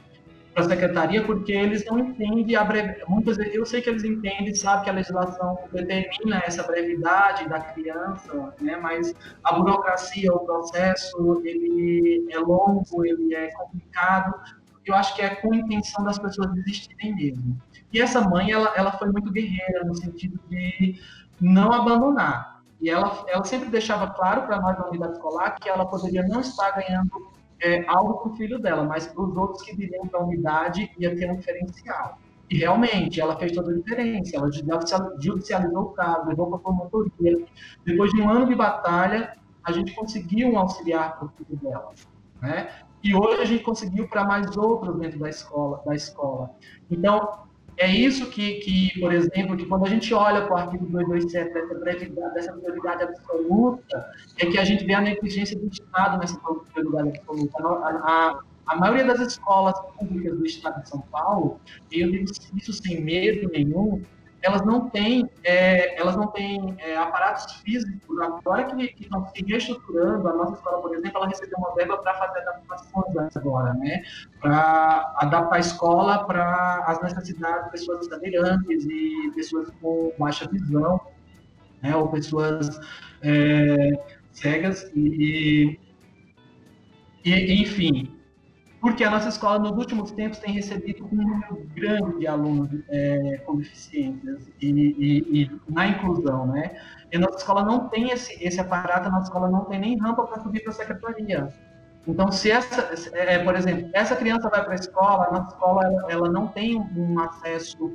a secretaria, porque eles não entendem muitas vezes, eu sei que eles entendem, sabe que a legislação determina essa brevidade da criança, né, mas a burocracia, o processo, ele é longo, ele é complicado. Eu acho que é com a intenção das pessoas desistirem mesmo. E essa mãe, ela foi muito guerreira, no sentido de não abandonar. E ela sempre deixava claro para nós da unidade escolar que ela poderia não estar ganhando algo para o filho dela, mas para os outros que viriam para a unidade ia ter um diferencial. E realmente, ela fez toda a diferença. Ela judicializou o caso, levou para a promotoria. Depois de um ano de batalha, a gente conseguiu um auxiliar para o filho dela, né? E hoje a gente conseguiu para mais outros dentro da escola. Então, é isso que, por exemplo, que quando a gente olha para o artigo 227 dessa prioridade absoluta, é que a gente vê a negligência do Estado nessa prioridade absoluta. A maioria das escolas públicas do Estado de São Paulo, e eu digo isso sem medo nenhum, elas não têm aparatos físicos. Agora que estão se reestruturando, a nossa escola, por exemplo, ela recebeu uma verba para fazer adaptações agora, né? Para adaptar a escola para as necessidades de pessoas cadeirantes e pessoas com baixa visão, né? Ou pessoas cegas enfim. Porque a nossa escola, nos últimos tempos, tem recebido um número grande de alunos com deficiências e na inclusão, né? E a nossa escola não tem esse aparato, a nossa escola não tem nem rampa para subir para a secretaria. Então, por exemplo, essa criança vai para a escola, a nossa escola ela não tem um acesso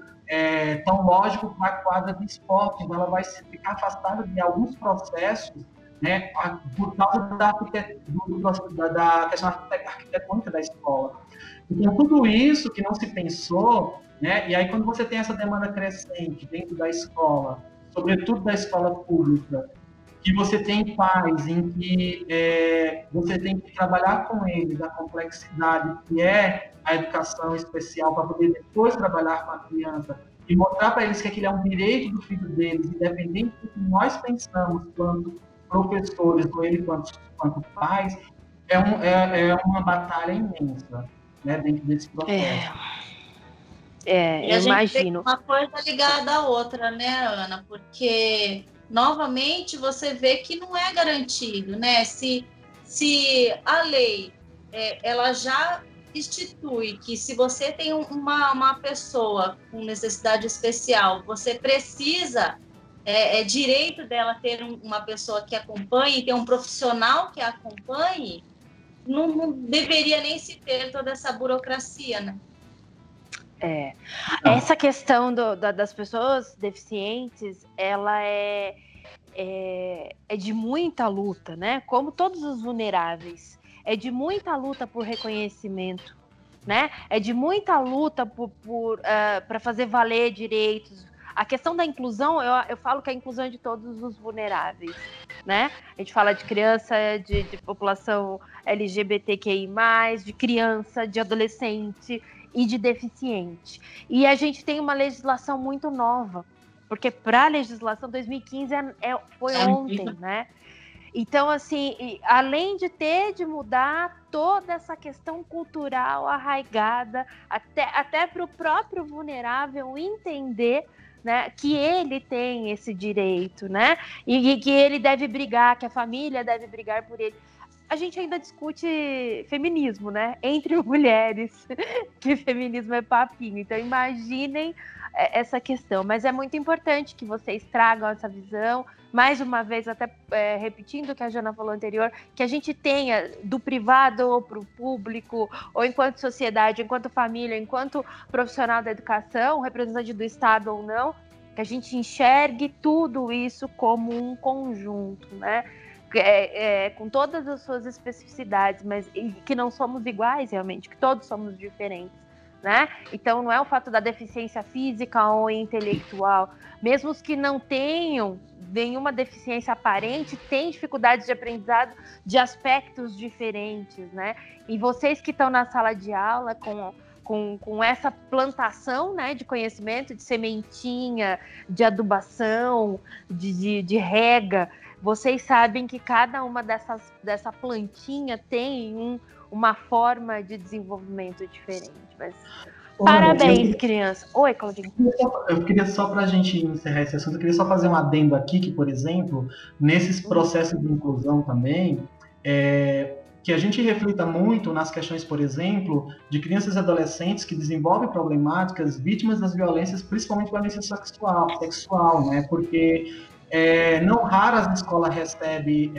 tão lógico para a quadra de esporte, então ela vai ficar afastada de alguns processos, né, por causa da questão arquitetônica da escola. Então, tudo isso que não se pensou, né, e aí quando você tem essa demanda crescente dentro da escola, sobretudo da escola pública, que você tem pais em que você tem que trabalhar com eles a complexidade que é a educação especial para poder depois trabalhar com a criança e mostrar para eles que aquilo é um direito do filho deles, independente do que nós pensamos quando professores, ou ele quanto pais, é uma batalha imensa, né, dentro desse processo. E eu imagino. Uma coisa ligada à outra, né, Ana? Porque, novamente, você vê que não é garantido, né? Se a lei, ela já institui que se você tem uma pessoa com necessidade especial, você precisa... É direito dela ter uma pessoa que acompanhe, ter um profissional que a acompanhe, não deveria nem se ter toda essa burocracia, né? Essa questão das pessoas deficientes, ela é de muita luta, né? Como todos os vulneráveis, é de muita luta por reconhecimento, né? É de muita luta para fazer valer direitos. A questão da inclusão, eu falo que a inclusão é de todos os vulneráveis, né? A gente fala de criança, de população LGBTQI+, de criança, de adolescente e de deficiente. E a gente tem uma legislação muito nova, porque para a legislação 2015 foi ontem, né? Então, assim, além de mudar toda essa questão cultural arraigada, até para o próprio vulnerável entender, né, que ele tem esse direito, né, e que ele deve brigar, que a família deve brigar por ele. A gente ainda discute feminismo, né, entre mulheres, que feminismo é papinho. Então, imaginem essa questão. Mas é muito importante que vocês tragam essa visão, mais uma vez, até repetindo o que a Jana falou anterior, que a gente tenha do privado ou para o público, ou enquanto sociedade, enquanto família, enquanto profissional da educação, representante do Estado ou não, que a gente enxergue tudo isso como um conjunto, né? Com todas as suas especificidades, mas que não somos iguais realmente, que todos somos diferentes, né? Então não é o fato da deficiência física ou intelectual, mesmo os que não tenham nenhuma deficiência aparente têm dificuldades de aprendizado de aspectos diferentes, né? E vocês que estão na sala de aula com essa plantação, né, de conhecimento, de sementinha, de adubação, de rega, vocês sabem que cada uma dessa plantinha tem uma forma de desenvolvimento diferente. Mas parabéns, criança. Oi, Claudinho. Eu queria só, para a gente encerrar esse assunto, eu queria só fazer um adendo aqui, que, por exemplo, nesses processos de inclusão também, que a gente reflita muito nas questões, por exemplo, de crianças e adolescentes que desenvolvem problemáticas vítimas das violências, principalmente violência sexual, né? Porque não raras as escolas recebem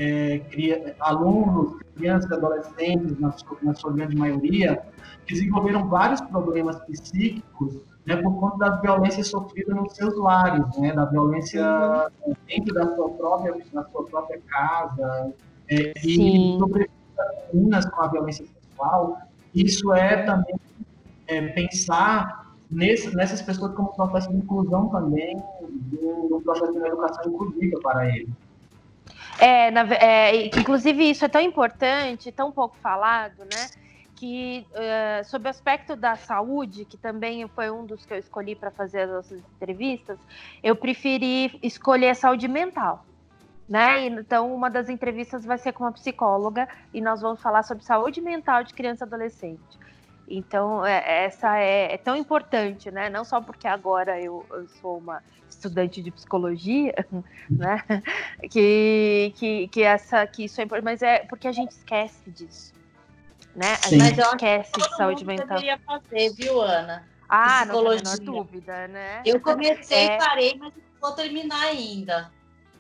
alunos, crianças e adolescentes, na sua grande maioria, que desenvolveram vários problemas psíquicos, né, por conta das violências sofridas nos seus lares, né, da violência dentro da sua própria casa, e sobretudo as meninas com a violência sexual. Isso é também pensar nessas pessoas como processo de inclusão também, do processo de educação inclusiva para eles. Inclusive, isso é tão importante, tão pouco falado, né? Que sobre o aspecto da saúde, que também foi um dos que eu escolhi para fazer as nossas entrevistas, eu preferi escolher a saúde mental, né? Então, uma das entrevistas vai ser com uma psicóloga e nós vamos falar sobre saúde mental de criança e adolescente. Então, essa é tão importante, né? Não só porque agora eu sou uma estudante de psicologia, né? Que isso é importante, mas é porque a gente esquece disso, né? A gente esquece de saúde mental. Deveria fazer, viu, Ana? Não tem a menor dúvida, né? Eu comecei e parei, mas não vou terminar ainda.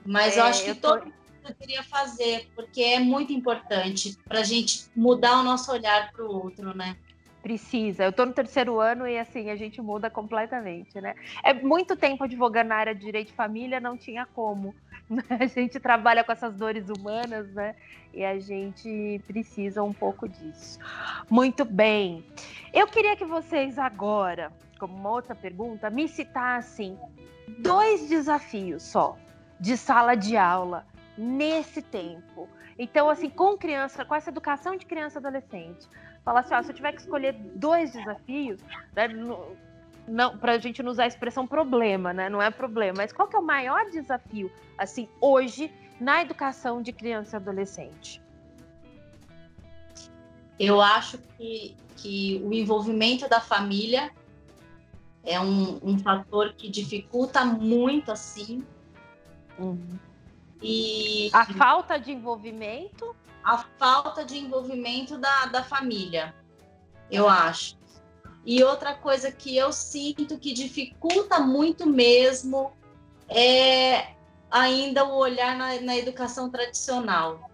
Mas eu acho que todo mundo deveria fazer, porque é muito importante para a gente mudar o nosso olhar para o outro, né? Precisa. Eu estou no 3º ano e, assim, a gente muda completamente, né? É muito tempo advogando na área de direito de família, não tinha como. Né? A gente trabalha com essas dores humanas, né? E a gente precisa um pouco disso. Muito bem. Eu queria que vocês agora, como uma outra pergunta, me citassem 2 desafios só de sala de aula nesse tempo. Então, assim, com essa educação de criança e adolescente, falar assim, se eu tiver que escolher 2 desafios, né, não, para a gente não usar a expressão problema, né? Não é problema, mas qual que é o maior desafio, assim, hoje, na educação de criança e adolescente? Eu acho que o envolvimento da família é um fator que dificulta muito, assim. E a falta de envolvimento? A falta de envolvimento da família, eu acho. E outra coisa que eu sinto que dificulta muito mesmo é ainda o olhar na educação tradicional.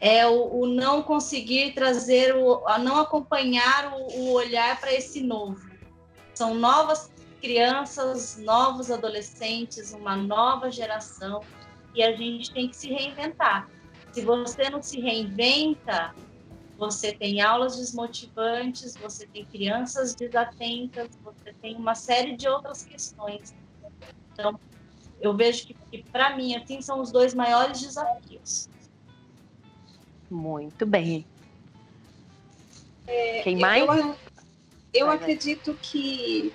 É o não conseguir trazer, não acompanhar o olhar para esse novo. São novas crianças, novos adolescentes, uma nova geração, e a gente tem que se reinventar. Se você não se reinventa, você tem aulas desmotivantes, você tem crianças desatentas, você tem uma série de outras questões. Então, eu vejo que para mim, assim, são os 2 maiores desafios. Muito bem. Quem mais? Eu acredito que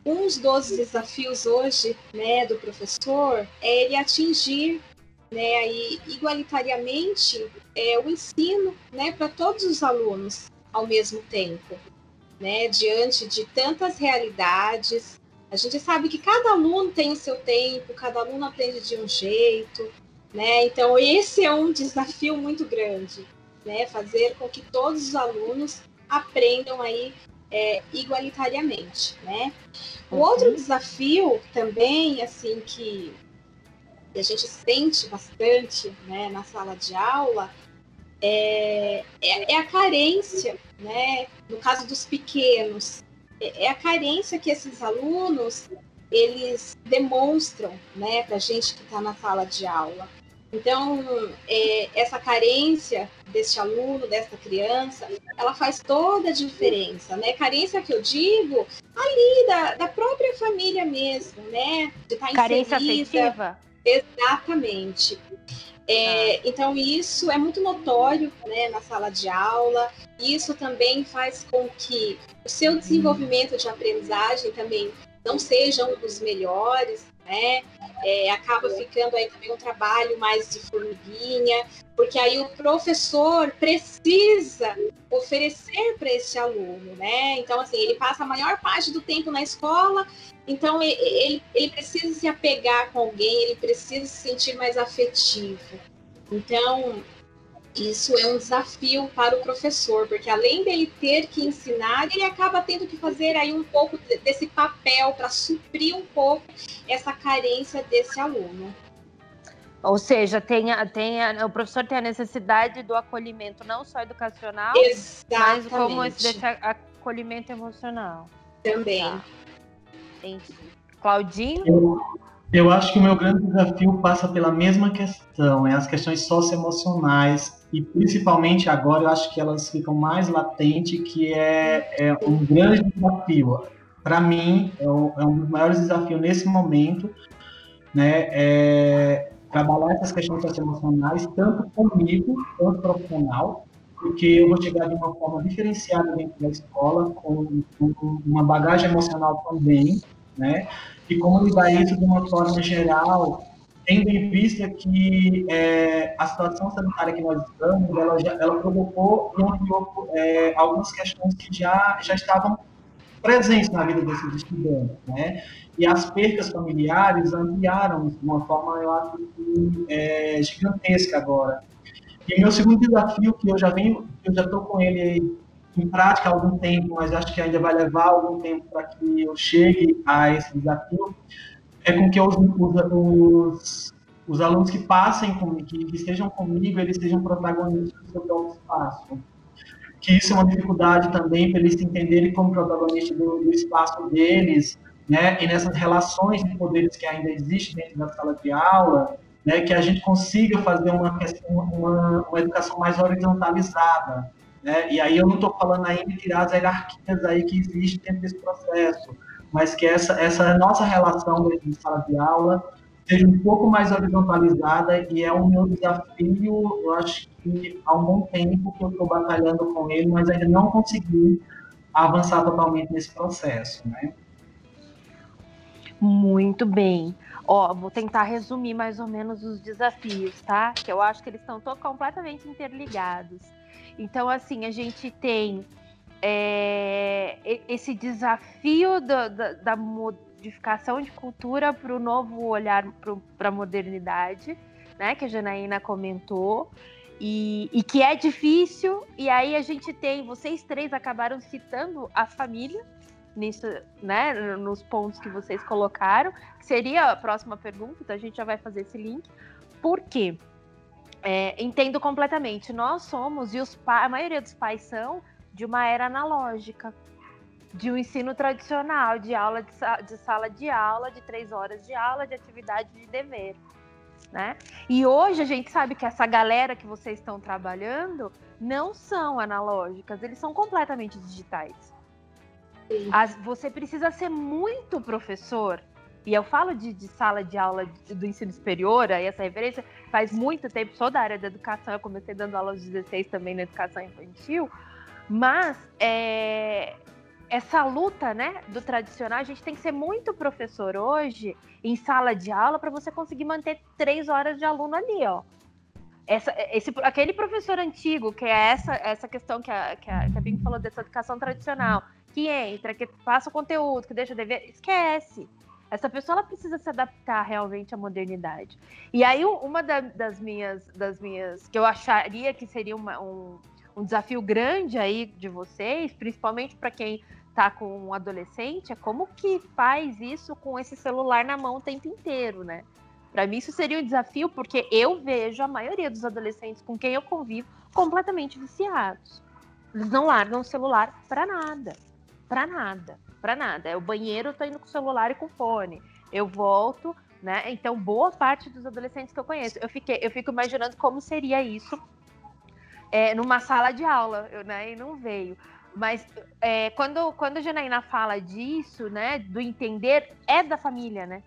um dos desafios hoje, né, do professor é ele atingir, né, aí, igualitariamente o ensino, né, para todos os alunos ao mesmo tempo, né, diante de tantas realidades. A gente sabe que cada aluno tem o seu tempo, cada aluno aprende de um jeito, né, então esse é um desafio muito grande, né, fazer com que todos os alunos aprendam aí igualitariamente, né? O outro desafio também, assim, que a gente sente bastante, né, na sala de aula, é a carência, né? No caso dos pequenos, é a carência que esses alunos eles demonstram, né, para a gente que está na sala de aula. Então, essa carência desse aluno, dessa criança, ela faz toda a diferença, né? Carência que eu digo ali da própria família mesmo, né? De estar Carência inserida. afetiva? Exatamente. Então, isso é muito notório, né, na sala de aula. Isso também faz com que o seu desenvolvimento de aprendizagem também não seja um dos melhores, né? Acaba ficando aí também um trabalho mais de formiguinha, porque aí o professor precisa oferecer para esse aluno, né? Então, assim, ele passa a maior parte do tempo na escola, então ele precisa se apegar com alguém, ele precisa se sentir mais afetivo. Então, isso é um desafio para o professor, porque além dele ter que ensinar, ele acaba tendo que fazer aí um pouco desse papel para suprir um pouco essa carência desse aluno. Ou seja, o professor tem a necessidade do acolhimento não só educacional, exatamente, mas como desse acolhimento emocional. Também. Tá. Entendi. Claudinho? Eu acho que o meu grande desafio passa pela mesma questão, as questões socioemocionais, e principalmente agora eu acho que elas ficam mais latentes, que é um grande desafio. Para mim, é um dos maiores desafios nesse momento, né, trabalhar essas questões socioemocionais, tanto comigo, quanto profissional, porque eu vou chegar de uma forma diferenciada dentro da escola, com uma bagagem emocional também, né? E como lidar isso de uma forma geral, tendo em vista que a situação sanitária que nós estamos, ela provocou e ampliou algumas questões que já estavam presentes na vida desses estudantes, né? E as percas familiares ampliaram de uma forma, eu acho que gigantesca agora. E meu segundo desafio, que eu já estou com ele em prática há algum tempo, mas acho que ainda vai levar algum tempo para que eu chegue a esse desafio, é com que os alunos que passem comigo, que estejam comigo, eles sejam protagonistas do seu próprio espaço. Que isso é uma dificuldade também para eles se entenderem como protagonistas do espaço deles, né? E nessas relações de poderes que ainda existem dentro da sala de aula, né? Que a gente consiga fazer uma educação mais horizontalizada, né? E aí eu não estou falando aí de tirar as hierarquias aí que existem dentro desse processo, mas que essa nossa relação dentro de sala de aula seja um pouco mais horizontalizada, e é o meu desafio, eu acho que há um bom tempo que eu estou batalhando com ele, mas ainda não consegui avançar totalmente nesse processo, né? Muito bem. Vou tentar resumir mais ou menos os desafios, tá? Que eu acho que eles estão completamente interligados. Então, assim, a gente tem esse desafio da modificação de cultura para o novo olhar para a modernidade, né? Que a Janaína comentou. E que é difícil. E aí a gente tem... Vocês três acabaram citando a família nisso, né, nos pontos que vocês colocaram, que seria a próxima pergunta, então a gente já vai fazer esse link. Por quê? Entendo completamente. Nós somos, e a maioria dos pais são, de uma era analógica, de um ensino tradicional, de aula de sala de aula, de 3 horas de aula, de atividade de dever, né? E hoje a gente sabe que essa galera que vocês estão trabalhando não são analógicas, eles são completamente digitais. Você precisa ser muito professor, e eu falo de sala de aula do ensino superior, aí essa referência faz muito tempo, sou da área da educação, eu comecei dando aula aos 16 também na educação infantil, mas essa luta, né, do tradicional, a gente tem que ser muito professor hoje em sala de aula para você conseguir manter 3 horas de aluno ali, ó. Aquele professor antigo, que é essa questão que a Bing falou dessa educação tradicional, que entra, que passa o conteúdo, que deixa dever, esquece. Essa pessoa ela precisa se adaptar realmente à modernidade. E aí uma das minhas que eu acharia que seria um desafio grande aí de vocês, principalmente para quem tá com um adolescente, é como que faz isso com esse celular na mão o tempo inteiro, né? Para mim isso seria um desafio, porque eu vejo a maioria dos adolescentes com quem eu convivo completamente viciados. Eles não largam o celular para nada. Para nada. Para nada. É o banheiro, eu tô indo com o celular e com o fone. Eu volto, né? Então, boa parte dos adolescentes que eu conheço, eu fico imaginando como seria isso numa sala de aula, né? E não veio. Mas quando a Janaína fala disso, né? Do entender, é da família, né?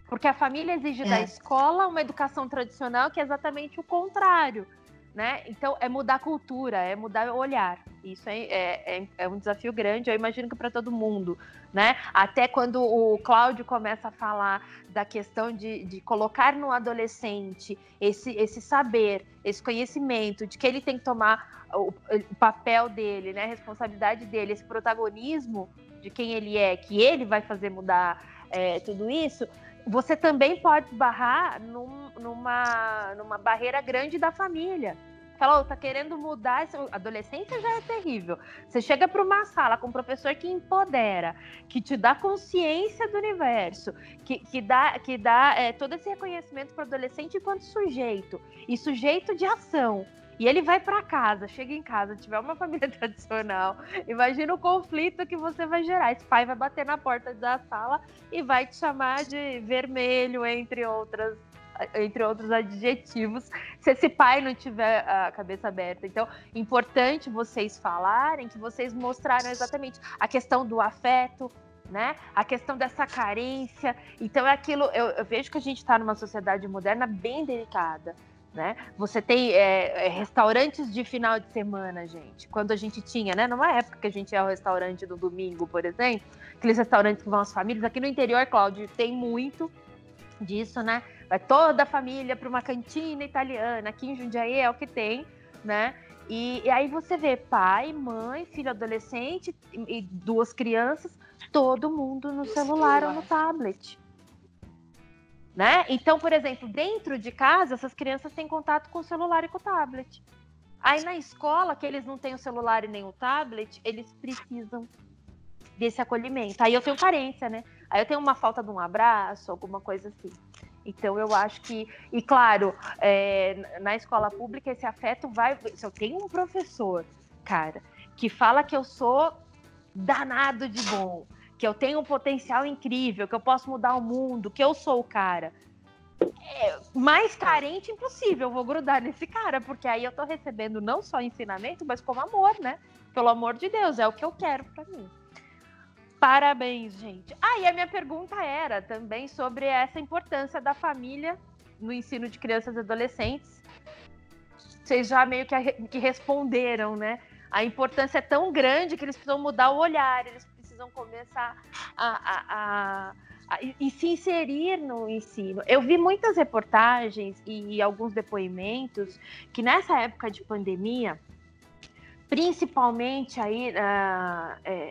Porque a família exige da escola uma educação tradicional que é exatamente o contrário, né? Então, é mudar a cultura, é mudar o olhar. Isso é um desafio grande, eu imagino que para todo mundo, né? Até quando o Cláudio começa a falar da questão de colocar no adolescente esse saber, esse conhecimento, de que ele tem que tomar o papel dele, né? A responsabilidade dele, esse protagonismo de quem ele é, que ele vai fazer mudar tudo isso. Você também pode esbarrar numa barreira grande da família. Fala, tá querendo mudar, a adolescência já é terrível. Você chega para uma sala com um professor que empodera, que te dá consciência do universo, que dá todo esse reconhecimento para o adolescente enquanto sujeito, e sujeito de ação. E ele vai para casa, chega em casa, tiver uma família tradicional, imagina o conflito que você vai gerar. Esse pai vai bater na porta da sala e vai te chamar de vermelho, entre outros adjetivos, se esse pai não tiver a cabeça aberta. Então, importante vocês falarem, que vocês mostraram exatamente a questão do afeto, né? A questão dessa carência. Então, é aquilo, eu vejo que a gente está numa sociedade moderna bem delicada, né? Você tem restaurantes de final de semana, gente. Quando a gente tinha, né? Numa época que a gente ia ao restaurante no domingo, por exemplo, aqueles restaurantes que vão as famílias. Aqui no interior, Cláudio, tem muito disso, né? Vai toda a família para uma cantina italiana. Aqui em Jundiaí é o que tem, né? E aí você vê pai, mãe, filho adolescente e duas crianças, todo mundo no celular ou no tablet. Né? Então, por exemplo, dentro de casa, essas crianças têm contato com o celular e com o tablet. Aí na escola, que eles não têm o celular e nem o tablet, eles precisam desse acolhimento. Aí eu tenho carência, né? Aí eu tenho uma falta de um abraço, alguma coisa assim. Então eu acho que... E claro, na escola pública esse afeto vai... Se eu tenho um professor, cara, que fala que eu sou danado de bom, que eu tenho um potencial incrível, que eu posso mudar o mundo, que eu sou o cara. Mais carente, impossível, eu vou grudar nesse cara, porque aí eu tô recebendo não só ensinamento, mas como amor, né? Pelo amor de Deus, é o que eu quero pra mim. Parabéns, gente. E a minha pergunta era também sobre essa importância da família no ensino de crianças e adolescentes. Vocês já meio que responderam, né? A importância é tão grande que eles precisam mudar o olhar, eles precisam começar a se inserir no ensino. Eu vi muitas reportagens e alguns depoimentos que nessa época de pandemia, principalmente aí,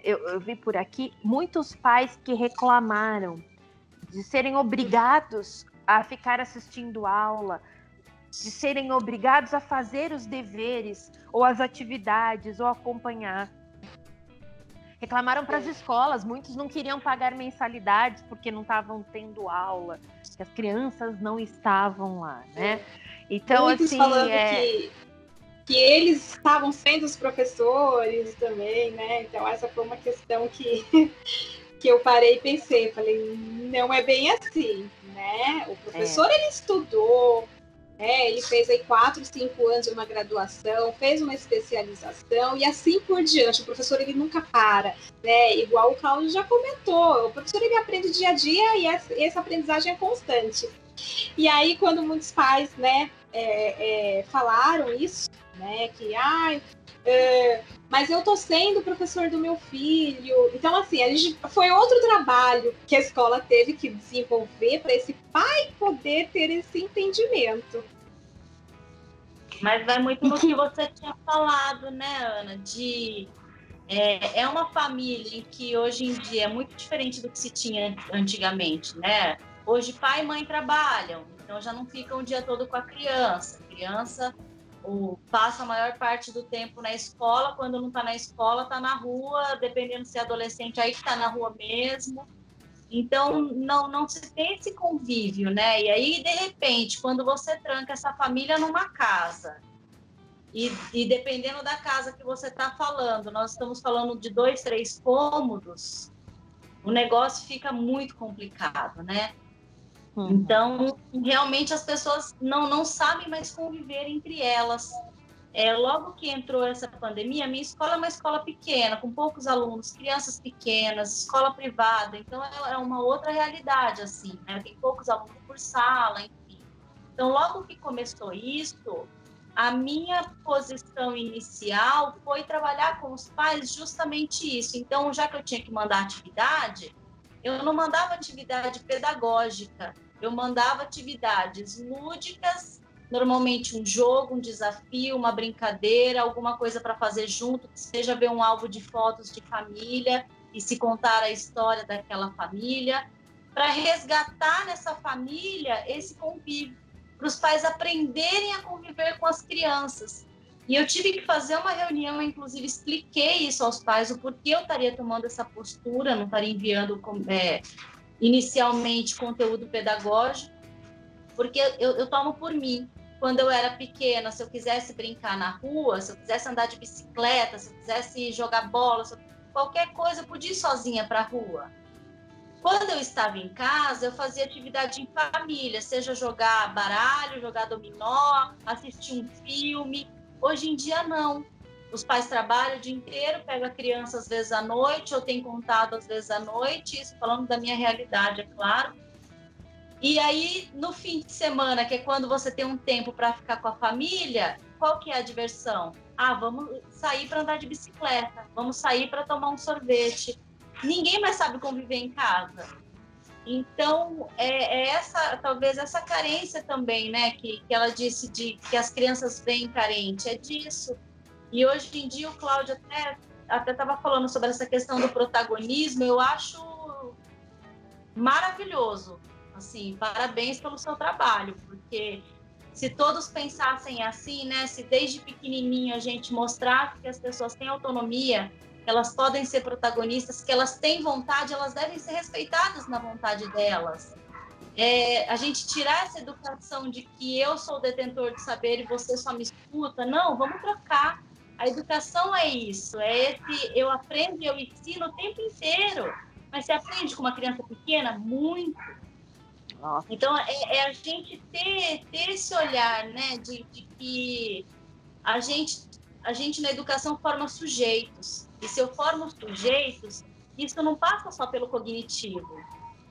eu vi por aqui, muitos pais que reclamaram de serem obrigados a ficar assistindo aula, de serem obrigados a fazer os deveres, ou as atividades, ou acompanhar. Reclamaram para as escolas, muitos não queriam pagar mensalidades porque não estavam tendo aula, que as crianças não estavam lá, né? Então, muitos assim... falando que eles estavam sendo os professores também, né? Então, essa foi uma questão que eu parei e pensei. Falei, não é bem assim, né? O professor, ele estudou, ele fez aí 4, 5 anos de uma graduação, fez uma especialização e assim por diante. O professor, ele nunca para, né? Igual o Cláudio já comentou, o professor, ele aprende dia a dia e essa aprendizagem é constante. E aí, quando muitos pais, né, falaram isso, né, que, mas eu tô sendo professor do meu filho. Então, assim, foi outro trabalho que a escola teve que desenvolver para esse pai poder ter esse entendimento. Mas vai muito no que você tinha falado, né, Ana, é uma família em que hoje em dia é muito diferente do que se tinha antigamente, né? Hoje pai e mãe trabalham, então já não ficam o dia todo com a criança. A criança ou passa a maior parte do tempo na escola, quando não está na escola, está na rua, dependendo se é adolescente, aí que está na rua mesmo. Então, não se tem esse convívio, né? E aí, de repente, quando você tranca essa família numa casa, e dependendo da casa que você está falando, nós estamos falando de 2, 3 cômodos, o negócio fica muito complicado, né? Então, realmente as pessoas não sabem mais conviver entre elas. Logo que entrou essa pandemia, a minha escola é uma escola pequena, com poucos alunos, crianças pequenas, escola privada, então é uma outra realidade, assim, né? Tem poucos alunos por sala, enfim. Então, logo que começou isso, a minha posição inicial foi trabalhar com os pais justamente isso. Então, já que eu tinha que mandar atividade, eu não mandava atividade pedagógica, eu mandava atividades lúdicas, normalmente um jogo, um desafio, uma brincadeira, alguma coisa para fazer junto, que seja ver um álbum de fotos de família e se contar a história daquela família, para resgatar nessa família esse convívio, para os pais aprenderem a conviver com as crianças. E eu tive que fazer uma reunião, inclusive expliquei isso aos pais, o porquê eu estaria tomando essa postura, não estaria enviando inicialmente conteúdo pedagógico, porque eu tomo por mim. Quando eu era pequena, se eu quisesse brincar na rua, se eu quisesse andar de bicicleta, se eu quisesse jogar bola, qualquer coisa, eu podia ir sozinha para a rua. Quando eu estava em casa, eu fazia atividade em família, seja jogar baralho, jogar dominó, assistir um filme. Hoje em dia, não. Os pais trabalham o dia inteiro, pegam a criança às vezes à noite, eu tenho contato às vezes à noite, isso falando da minha realidade, é claro. E aí, no fim de semana, que é quando você tem um tempo para ficar com a família, qual que é a diversão? Vamos sair para andar de bicicleta, vamos sair para tomar um sorvete. Ninguém mais sabe conviver em casa. Então, talvez essa carência também, né, que ela disse de que as crianças vêm carente, é disso. E hoje em dia o Cláudio até estava falando sobre essa questão do protagonismo, eu acho maravilhoso. Assim, parabéns pelo seu trabalho, porque se todos pensassem assim, né, se desde pequenininho a gente mostrasse que as pessoas têm autonomia, que elas podem ser protagonistas, que elas têm vontade, elas devem ser respeitadas na vontade delas. A gente tirar essa educação de que eu sou o detentor de saber e você só me escuta, não, vamos trocar. A educação é isso, eu aprendo e eu ensino o tempo inteiro, mas você aprende com uma criança pequena? Muito. Então, a gente ter esse olhar, né, de que a gente na educação forma sujeitos. E se eu formo sujeitos, isso não passa só pelo cognitivo.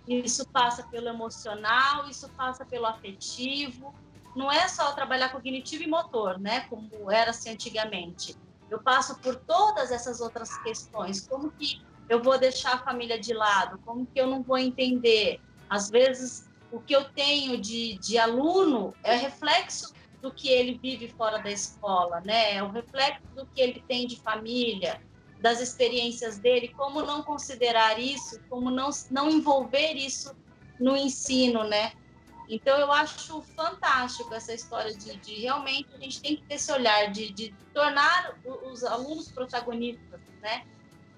Isso passa pelo emocional, isso passa pelo afetivo. Não é só trabalhar cognitivo e motor, né, como era assim antigamente. Eu passo por todas essas outras questões. Como que eu vou deixar a família de lado? Como que eu não vou entender? Às vezes, o que eu tenho de aluno é reflexo do que ele vive fora da escola, né? É o reflexo do que ele tem de família, das experiências dele, como não considerar isso, como não envolver isso no ensino, né? Então, eu acho fantástico essa história de realmente a gente tem que ter esse olhar de tornar os alunos protagonistas, né?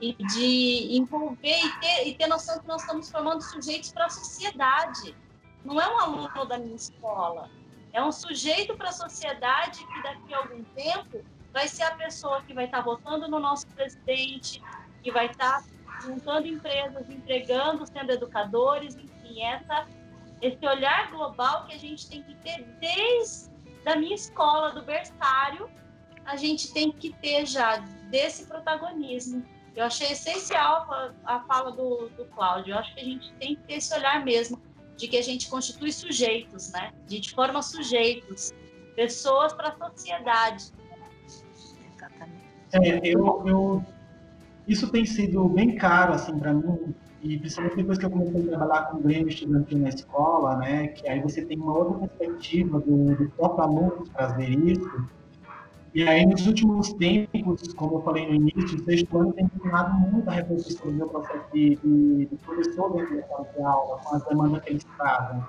E de envolver e ter noção que nós estamos formando sujeitos para a sociedade. Não é um aluno da minha escola, é um sujeito para a sociedade que daqui a algum tempo vai ser a pessoa que vai estar votando no nosso presidente, que vai estar juntando empresas, empregando, sendo educadores, enfim, esse olhar global que a gente tem que ter desde a minha escola, do berçário, a gente tem que ter já desse protagonismo. Eu achei essencial a fala do Cláudio, eu acho que a gente tem que ter esse olhar mesmo, de que a gente constitui sujeitos, né? A gente forma sujeitos, pessoas para a sociedade. Exatamente. Isso tem sido bem caro, assim, para mim, e principalmente depois que eu comecei a trabalhar com o Grêmio Estudantil na escola, né? Que aí você tem uma outra perspectiva do próprio aluno trazer isso. E aí, nos últimos tempos, como eu falei no início, o sexto ano tem ensinado muito a refletir sobre o meu processo de professor dentro da sala de aula, com as demandas que eles trazem.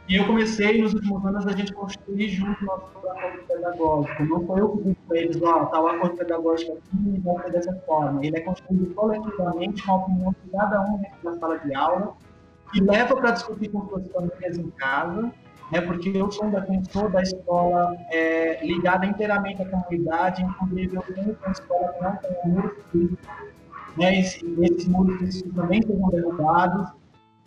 E eu comecei, nos últimos anos, a gente construir junto o nosso acordo pedagógico. Não foi eu que disse para eles, tá o acordo pedagógico aqui e vai ser dessa forma. Ele é construído coletivamente com a opinião de cada um dentro da sala de aula e leva para discutir com suas famílias em casa, né, porque eu sou um defensor da escola ligada inteiramente à comunidade, inclusive eu tenho uma escola que não tem muros físicos, né, esses muros físicos também sejam derrubados,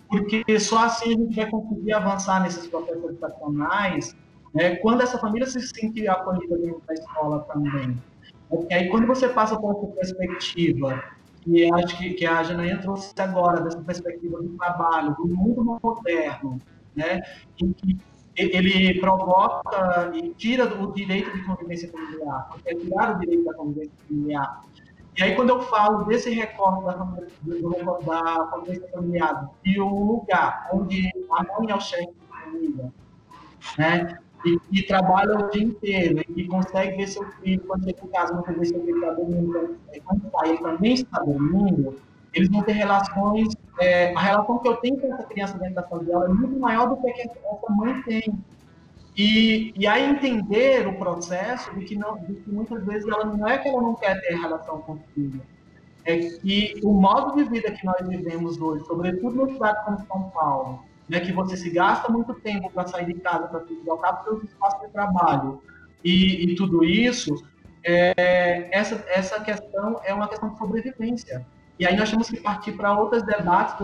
porque só assim a gente vai conseguir avançar nesses processos educacionais, né, quando essa família se sentir acolhida dentro da escola também. Porque aí quando você passa por essa perspectiva, e acho que a Janaína trouxe agora, dessa perspectiva do trabalho, do mundo moderno, né, em que ele provoca e tira o direito de convivência familiar, porque é tirar o direito da convivência familiar. E aí, quando eu falo desse recorte da convivência familiar, de um lugar onde a mãe é o chefe da família, né, e trabalha o dia inteiro, e consegue ver seu filho quando chega em casa, muitas vezes ele está dormindo, quando sai, ele também está dormindo, eles vão ter relações, a relação que eu tenho com essa criança dentro da sala de aula é muito maior do que essa mãe tem. E a entender o processo de que muitas vezes ela não é que ela não quer ter relação com o filho, é que o modo de vida que nós vivemos hoje, sobretudo no estado como São Paulo, né, que você se gasta muito tempo para sair de casa, para se deslocar para os seus espaços de trabalho e tudo isso, essa questão é uma questão de sobrevivência. E aí nós temos que partir para outros debates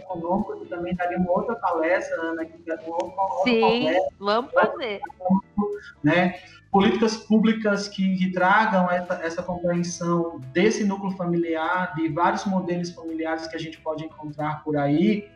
econômicos, que também daria uma outra palestra, Ana, que daria uma outra palestra, vamos fazer. Né? Políticas públicas que tragam essa compreensão desse núcleo familiar, de vários modelos familiares que a gente pode encontrar por aí.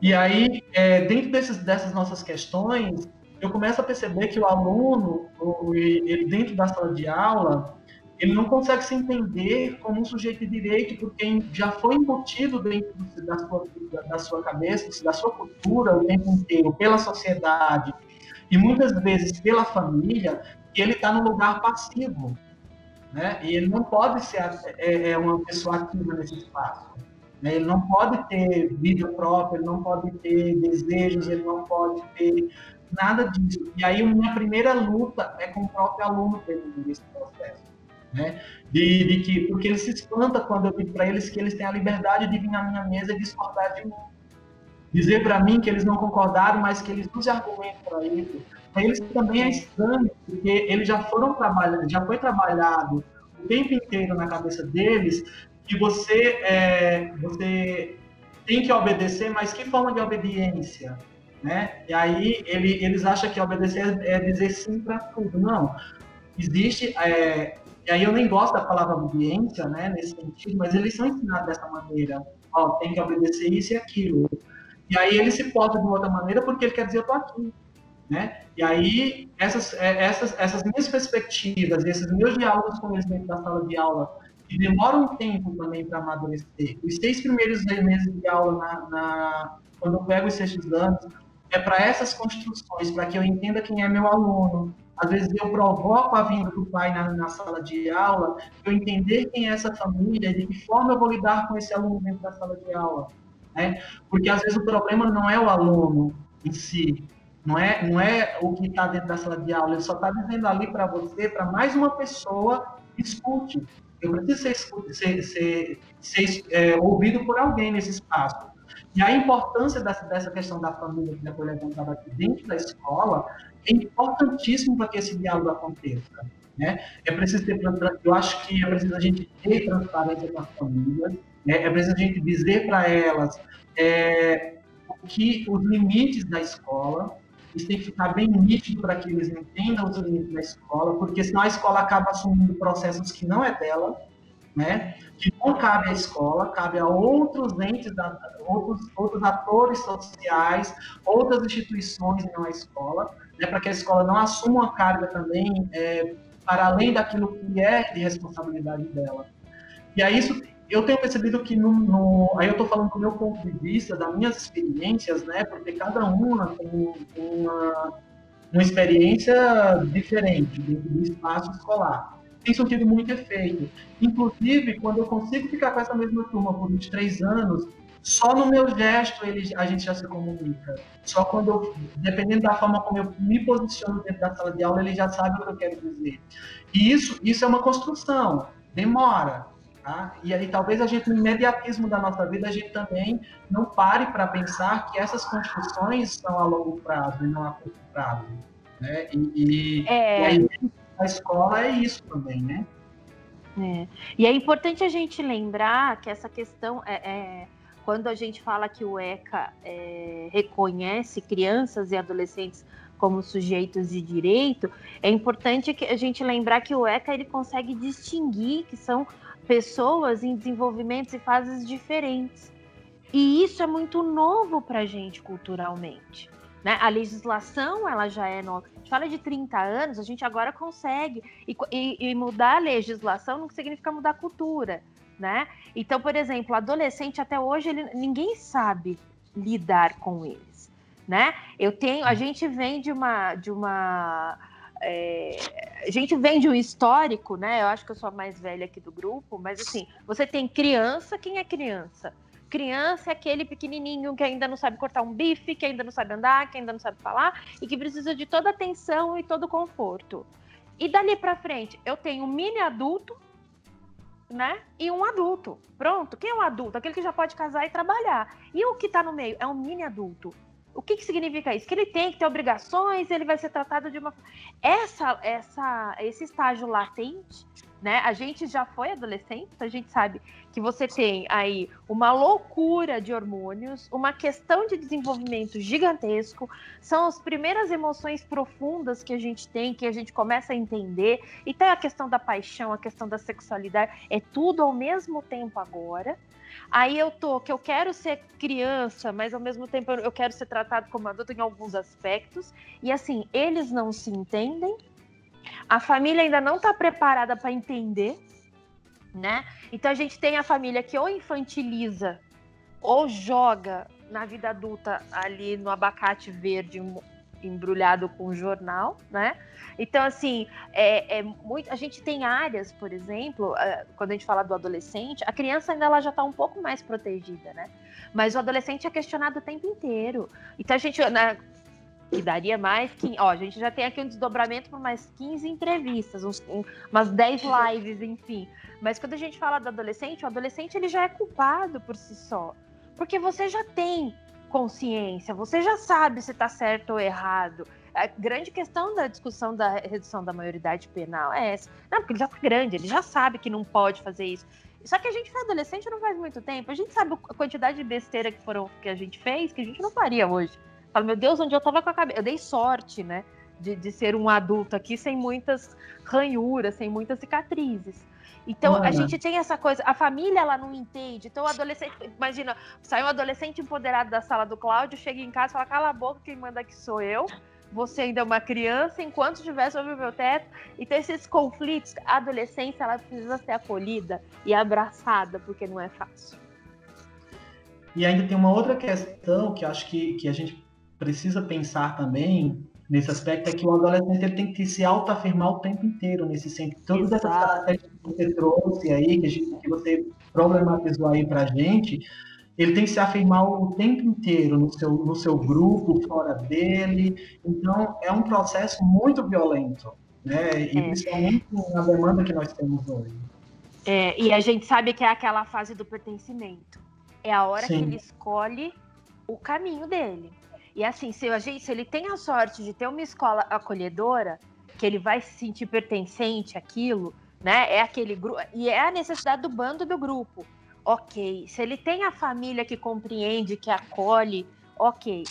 E aí, dentro dessas nossas questões, eu começo a perceber que o aluno, ele dentro da sala de aula, ele não consegue se entender como um sujeito de direito, porque já foi embutido dentro da sua cabeça, da sua cultura, o tempo inteiro, pela sociedade, e muitas vezes pela família, que ele está no lugar passivo, né? E ele não pode ser uma pessoa ativa nesse espaço, né? Ele não pode ter vida própria, ele não pode ter desejos, ele não pode ter nada disso. E aí a minha primeira luta é com o próprio aluno dentro desse processo. Né? Porque ele se espanta quando eu digo para eles que eles têm a liberdade de vir na minha mesa e discordar de mim. Dizer para mim que eles não concordaram, mas que eles usem argumentos para isso. Para eles também é estranho, porque eles já foi trabalhado o tempo inteiro na cabeça deles que você tem que obedecer, mas que forma de obediência? Né? E aí eles acham que obedecer é dizer sim para tudo. Não. Existe... E aí eu nem gosto da palavra obediência, né, nesse sentido, mas eles são ensinados dessa maneira. Tem que obedecer isso e aquilo. E aí ele se porta de uma outra maneira porque ele quer dizer eu tô aqui. Né? E aí essas minhas perspectivas, esses meus diálogos com eles dentro da sala de aula, que demoram um tempo também para amadurecer. Os 6 primeiros meses de aula, quando eu pego os 6 anos, é para essas construções, para que eu entenda quem é meu aluno. Às vezes eu provoco a vinda do pai na sala de aula, eu entender quem é essa família, de que forma eu vou lidar com esse aluno dentro da sala de aula. Né? Porque às vezes o problema não é o aluno em si, não é o que está dentro da sala de aula, ele só está dizendo ali para você, para mais uma pessoa, escute. Eu preciso ser ouvido por alguém nesse espaço. E a importância dessa questão da família que foi levantada aqui dentro da escola é importantíssimo para que esse diálogo aconteça. Né? Eu acho que é preciso a gente ter transparência com as famílias, né? É preciso a gente dizer para elas os limites da escola. Isso tem que ficar bem nítido para que eles entendam os limites da escola, porque senão a escola acaba assumindo processos que não é dela, né? Que não cabe à escola, cabe a outros entes, outros atores sociais, outras instituições e não à escola, né? Para que a escola não assuma uma carga também para além daquilo que é de responsabilidade dela. E aí eu tenho percebido que aí eu estou falando do meu ponto de vista, das minhas experiências, né? Porque cada uma tem uma experiência diferente dentro do espaço escolar. Tem surtido muito efeito. Inclusive, quando eu consigo ficar com essa mesma turma por 23 anos, Só no meu gesto a gente já se comunica. Só quando eu, dependendo da forma como eu me posiciono dentro da sala de aula, ele já sabe o que eu quero dizer. E isso é uma construção, demora. Tá? E aí talvez a gente, no imediatismo da nossa vida, a gente também não pare para pensar que essas construções são a longo prazo e não a curto prazo. Né? E aí a escola é isso também, né? E é importante a gente lembrar que essa questão quando a gente fala que o ECA reconhece crianças e adolescentes como sujeitos de direito, é importante que a gente lembrar que o ECA ele consegue distinguir que são pessoas em desenvolvimentos e fases diferentes. E isso é muito novo para a gente culturalmente. Né? A legislação ela já é nova. A gente fala de 30 anos, a gente agora consegue. E mudar a legislação não significa mudar a cultura. Né? Então, por exemplo, adolescente até hoje ninguém sabe lidar com eles, né? A gente vem de um histórico, né? Eu acho que eu sou a mais velha aqui do grupo, mas assim, você tem criança, quem é criança? Criança é aquele pequenininho que ainda não sabe cortar um bife, que ainda não sabe andar, que ainda não sabe falar e que precisa de toda atenção e todo conforto. E dali para frente, eu tenho um mini adulto, né? E um adulto. Pronto. Quem é um adulto? Aquele que já pode casar e trabalhar. E o que está no meio? É um mini adulto. O que significa isso? Que ele tem que ter obrigações, ele vai ser tratado de uma... Esse estágio latente, né? A gente já foi adolescente, a gente sabe que você tem aí uma loucura de hormônios, uma questão de desenvolvimento gigantesco, são as primeiras emoções profundas que a gente tem, que a gente começa a entender, e tem a questão da paixão, a questão da sexualidade, é tudo ao mesmo tempo agora. Aí que eu quero ser criança, mas ao mesmo tempo eu quero ser tratado como adulto em alguns aspectos, e assim, eles não se entendem, a família ainda não está preparada para entender, né? Então a gente tem a família que ou infantiliza ou joga na vida adulta ali no abacate verde embrulhado com jornal, né? Então, assim, a gente tem áreas, por exemplo, quando a gente fala do adolescente, a criança ainda ela já está um pouco mais protegida, né? Mas o adolescente é questionado o tempo inteiro. Então, a gente... que daria mais que... a gente já tem aqui um desdobramento por mais 15 entrevistas, umas 10 lives, enfim. Mas quando a gente fala do adolescente, o adolescente ele já é culpado por si só. Porque você já tem consciência, você já sabe se está certo ou errado. A grande questão da discussão da redução da maioridade penal é essa. Não, porque ele já está grande, ele já sabe que não pode fazer isso. Só que a gente foi adolescente não faz muito tempo. A gente sabe a quantidade de besteira que a gente fez, que a gente não faria hoje. Falo, meu Deus, onde eu tava com a cabeça? Eu dei sorte, né? De ser um adulto aqui sem muitas ranhuras, sem muitas cicatrizes. Então, a gente tem essa coisa, a família, ela não entende. Então, o adolescente, imagina, sai um adolescente empoderado da sala do Cláudio, chega em casa e fala, cala a boca, quem manda aqui sou eu. Você ainda é uma criança, enquanto estiver sob o meu teto. Então, esses conflitos, a adolescência, ela precisa ser acolhida e abraçada, porque não é fácil. E ainda tem uma outra questão que acho que a gente precisa pensar também nesse aspecto, é que o adolescente ele tem que se autoafirmar o tempo inteiro nesse sentido. Todas essas características que você trouxe aí, que você problematizou aí pra gente, ele tem que se afirmar o tempo inteiro no seu grupo, fora dele. Então, é um processo muito violento, né? E principalmente na demanda que nós temos hoje. E a gente sabe que é aquela fase do pertencimento. É a hora Sim. que ele escolhe o caminho dele. E assim, se ele tem a sorte de ter uma escola acolhedora, que ele vai se sentir pertencente àquilo, né? É aquele grupo, e é a necessidade do bando do grupo. Ok. Se ele tem a família que compreende, que acolhe, ok.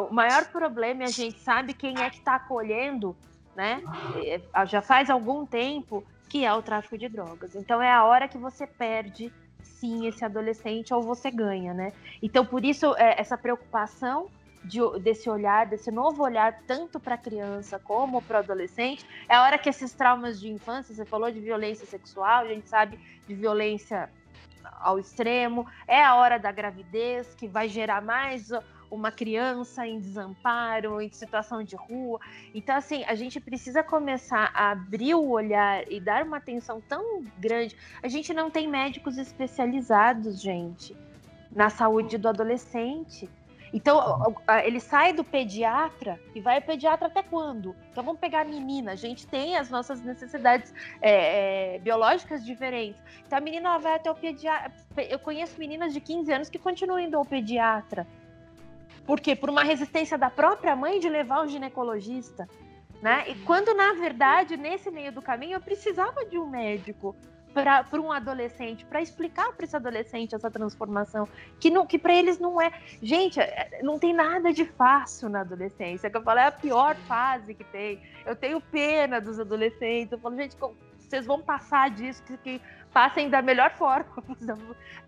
O maior problema é a gente sabe quem é que está acolhendo, né? Já faz algum tempo, que é o tráfico de drogas. Então é a hora que você perde sim esse adolescente ou você ganha, né? Então por isso essa preocupação desse olhar, desse novo olhar tanto para a criança como para o adolescente, é a hora que esses traumas de infância, você falou de violência sexual, a gente sabe de violência ao extremo, é a hora da gravidez que vai gerar mais uma criança em desamparo, em situação de rua. Então, assim, a gente precisa começar a abrir o olhar e dar uma atenção tão grande. A gente não tem médicos especializados, gente. na saúde do adolescente. Então, ele sai do pediatra e vai ao pediatra até quando? Então, vamos pegar a menina. A gente tem as nossas necessidades biológicas diferentes. Então, a menina ela vai até o pediatra. Eu conheço meninas de 15 anos que continuam indo ao pediatra. Por quê? Por uma resistência da própria mãe de levar ao ginecologista. Né? E quando, na verdade, nesse meio do caminho, eu precisava de um médico para um adolescente, para explicar para esse adolescente essa transformação, que para eles não é... Gente, não tem nada de fácil na adolescência, que eu falo, é a pior fase que tem. Eu tenho pena dos adolescentes, eu falo, gente, vocês vão passar disso, que passem da melhor forma,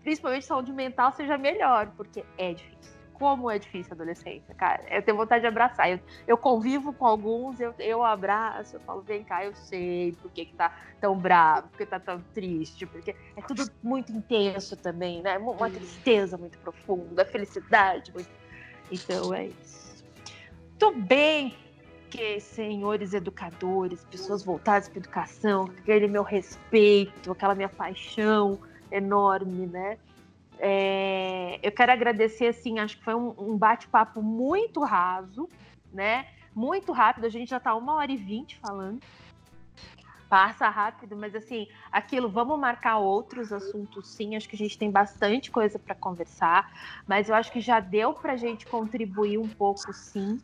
principalmente saúde mental seja melhor, porque é difícil. Como é difícil a adolescência, cara. Eu tenho vontade de abraçar. Eu convivo com alguns, eu abraço, eu falo, vem cá, eu sei por que tá tão bravo, por que tá tão triste, porque é tudo muito intenso também, né? Uma tristeza muito profunda, felicidade muito... Então é isso. Muito bem, que senhores educadores, pessoas voltadas para a educação, aquele meu respeito, aquela minha paixão enorme, né? Eu quero agradecer, assim, acho que foi um bate-papo muito raso, né? Muito rápido, a gente já tá 1h20 falando. Passa rápido, mas assim, vamos marcar outros assuntos, sim. Acho que a gente tem bastante coisa para conversar, mas eu acho que já deu para a gente contribuir um pouco, sim,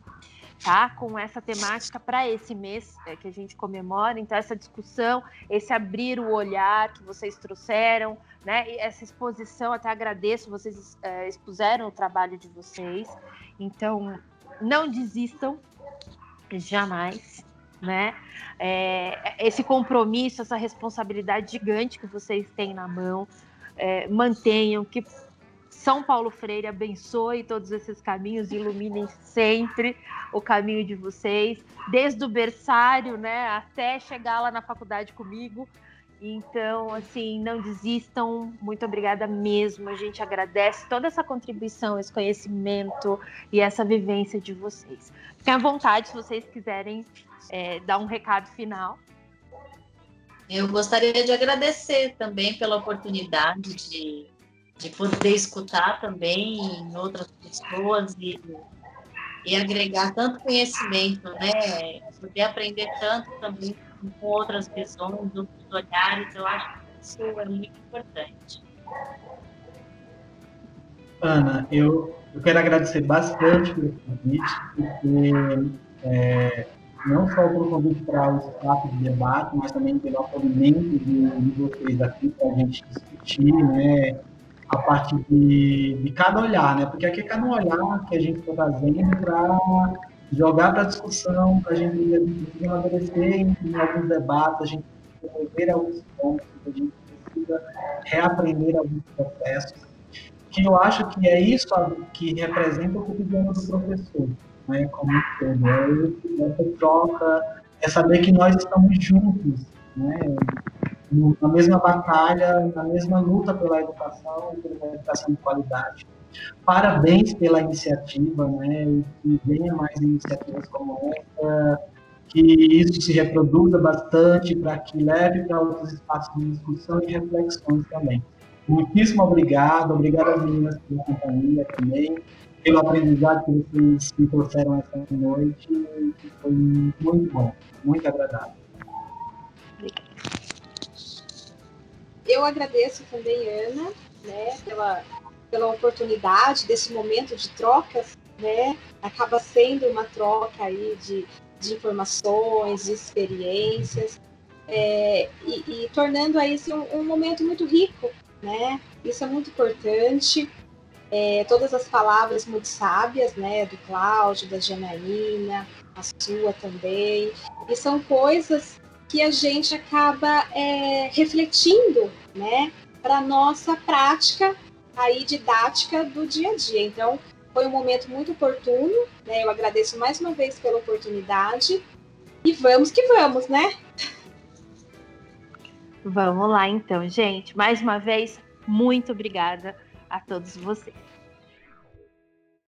tá? Com essa temática para esse mês que a gente comemora. Então, essa discussão, esse abrir o olhar que vocês trouxeram, né? E essa exposição, até agradeço, vocês expuseram o trabalho de vocês. Então, não desistam, jamais, né? Esse compromisso, essa responsabilidade gigante que vocês têm na mão, mantenham, que São Paulo Freire abençoe todos esses caminhos, iluminem sempre o caminho de vocês, desde o berçário, né, até chegar lá na faculdade comigo. Então, assim, não desistam, muito obrigada mesmo, a gente agradece toda essa contribuição, esse conhecimento e essa vivência de vocês. Fiquem à vontade se vocês quiserem dar um recado final. Eu gostaria de agradecer também pela oportunidade de poder escutar também em outras pessoas e agregar tanto conhecimento, né? Poder aprender tanto também com outras visões, outros olhares, eu acho que isso é muito importante. Ana, eu quero agradecer bastante pelo convite, porque não só pelo convite para o espaço de debate, mas também pelo acolhimento de vocês aqui para a gente discutir, né, a partir de cada olhar, né? Porque aqui é cada olhar que a gente está trazendo para jogar para a discussão, para a gente amadurecer em alguns debates, a gente desenvolver alguns pontos, a gente precisa reaprender alguns processos, que eu acho que é isso que representa o cotidiano do professor, né? Como todo, essa troca, é saber que nós estamos juntos, né? Na mesma batalha, na mesma luta pela educação de qualidade. Parabéns pela iniciativa, né? E que venha mais iniciativas como essa, que isso se reproduza bastante, para que leve para outros espaços de discussão e reflexões também. Muitíssimo obrigado às meninas pela companhia também, pelo aprendizado que vocês me trouxeram essa noite, que foi muito bom, muito agradável. Eu agradeço também, Ana, né, pela oportunidade desse momento de trocas, né? Acaba sendo uma troca aí de informações, de experiências, e tornando aí um momento muito rico, né? Isso é muito importante. Todas as palavras muito sábias, né, do Cláudio, da Janaína, a sua também, e são coisas que a gente acaba refletindo, né, para a nossa prática aí didática do dia a dia. Então, foi um momento muito oportuno, né? Eu agradeço mais uma vez pela oportunidade e vamos que vamos, né? Vamos lá, então, gente. Mais uma vez, muito obrigada a todos vocês.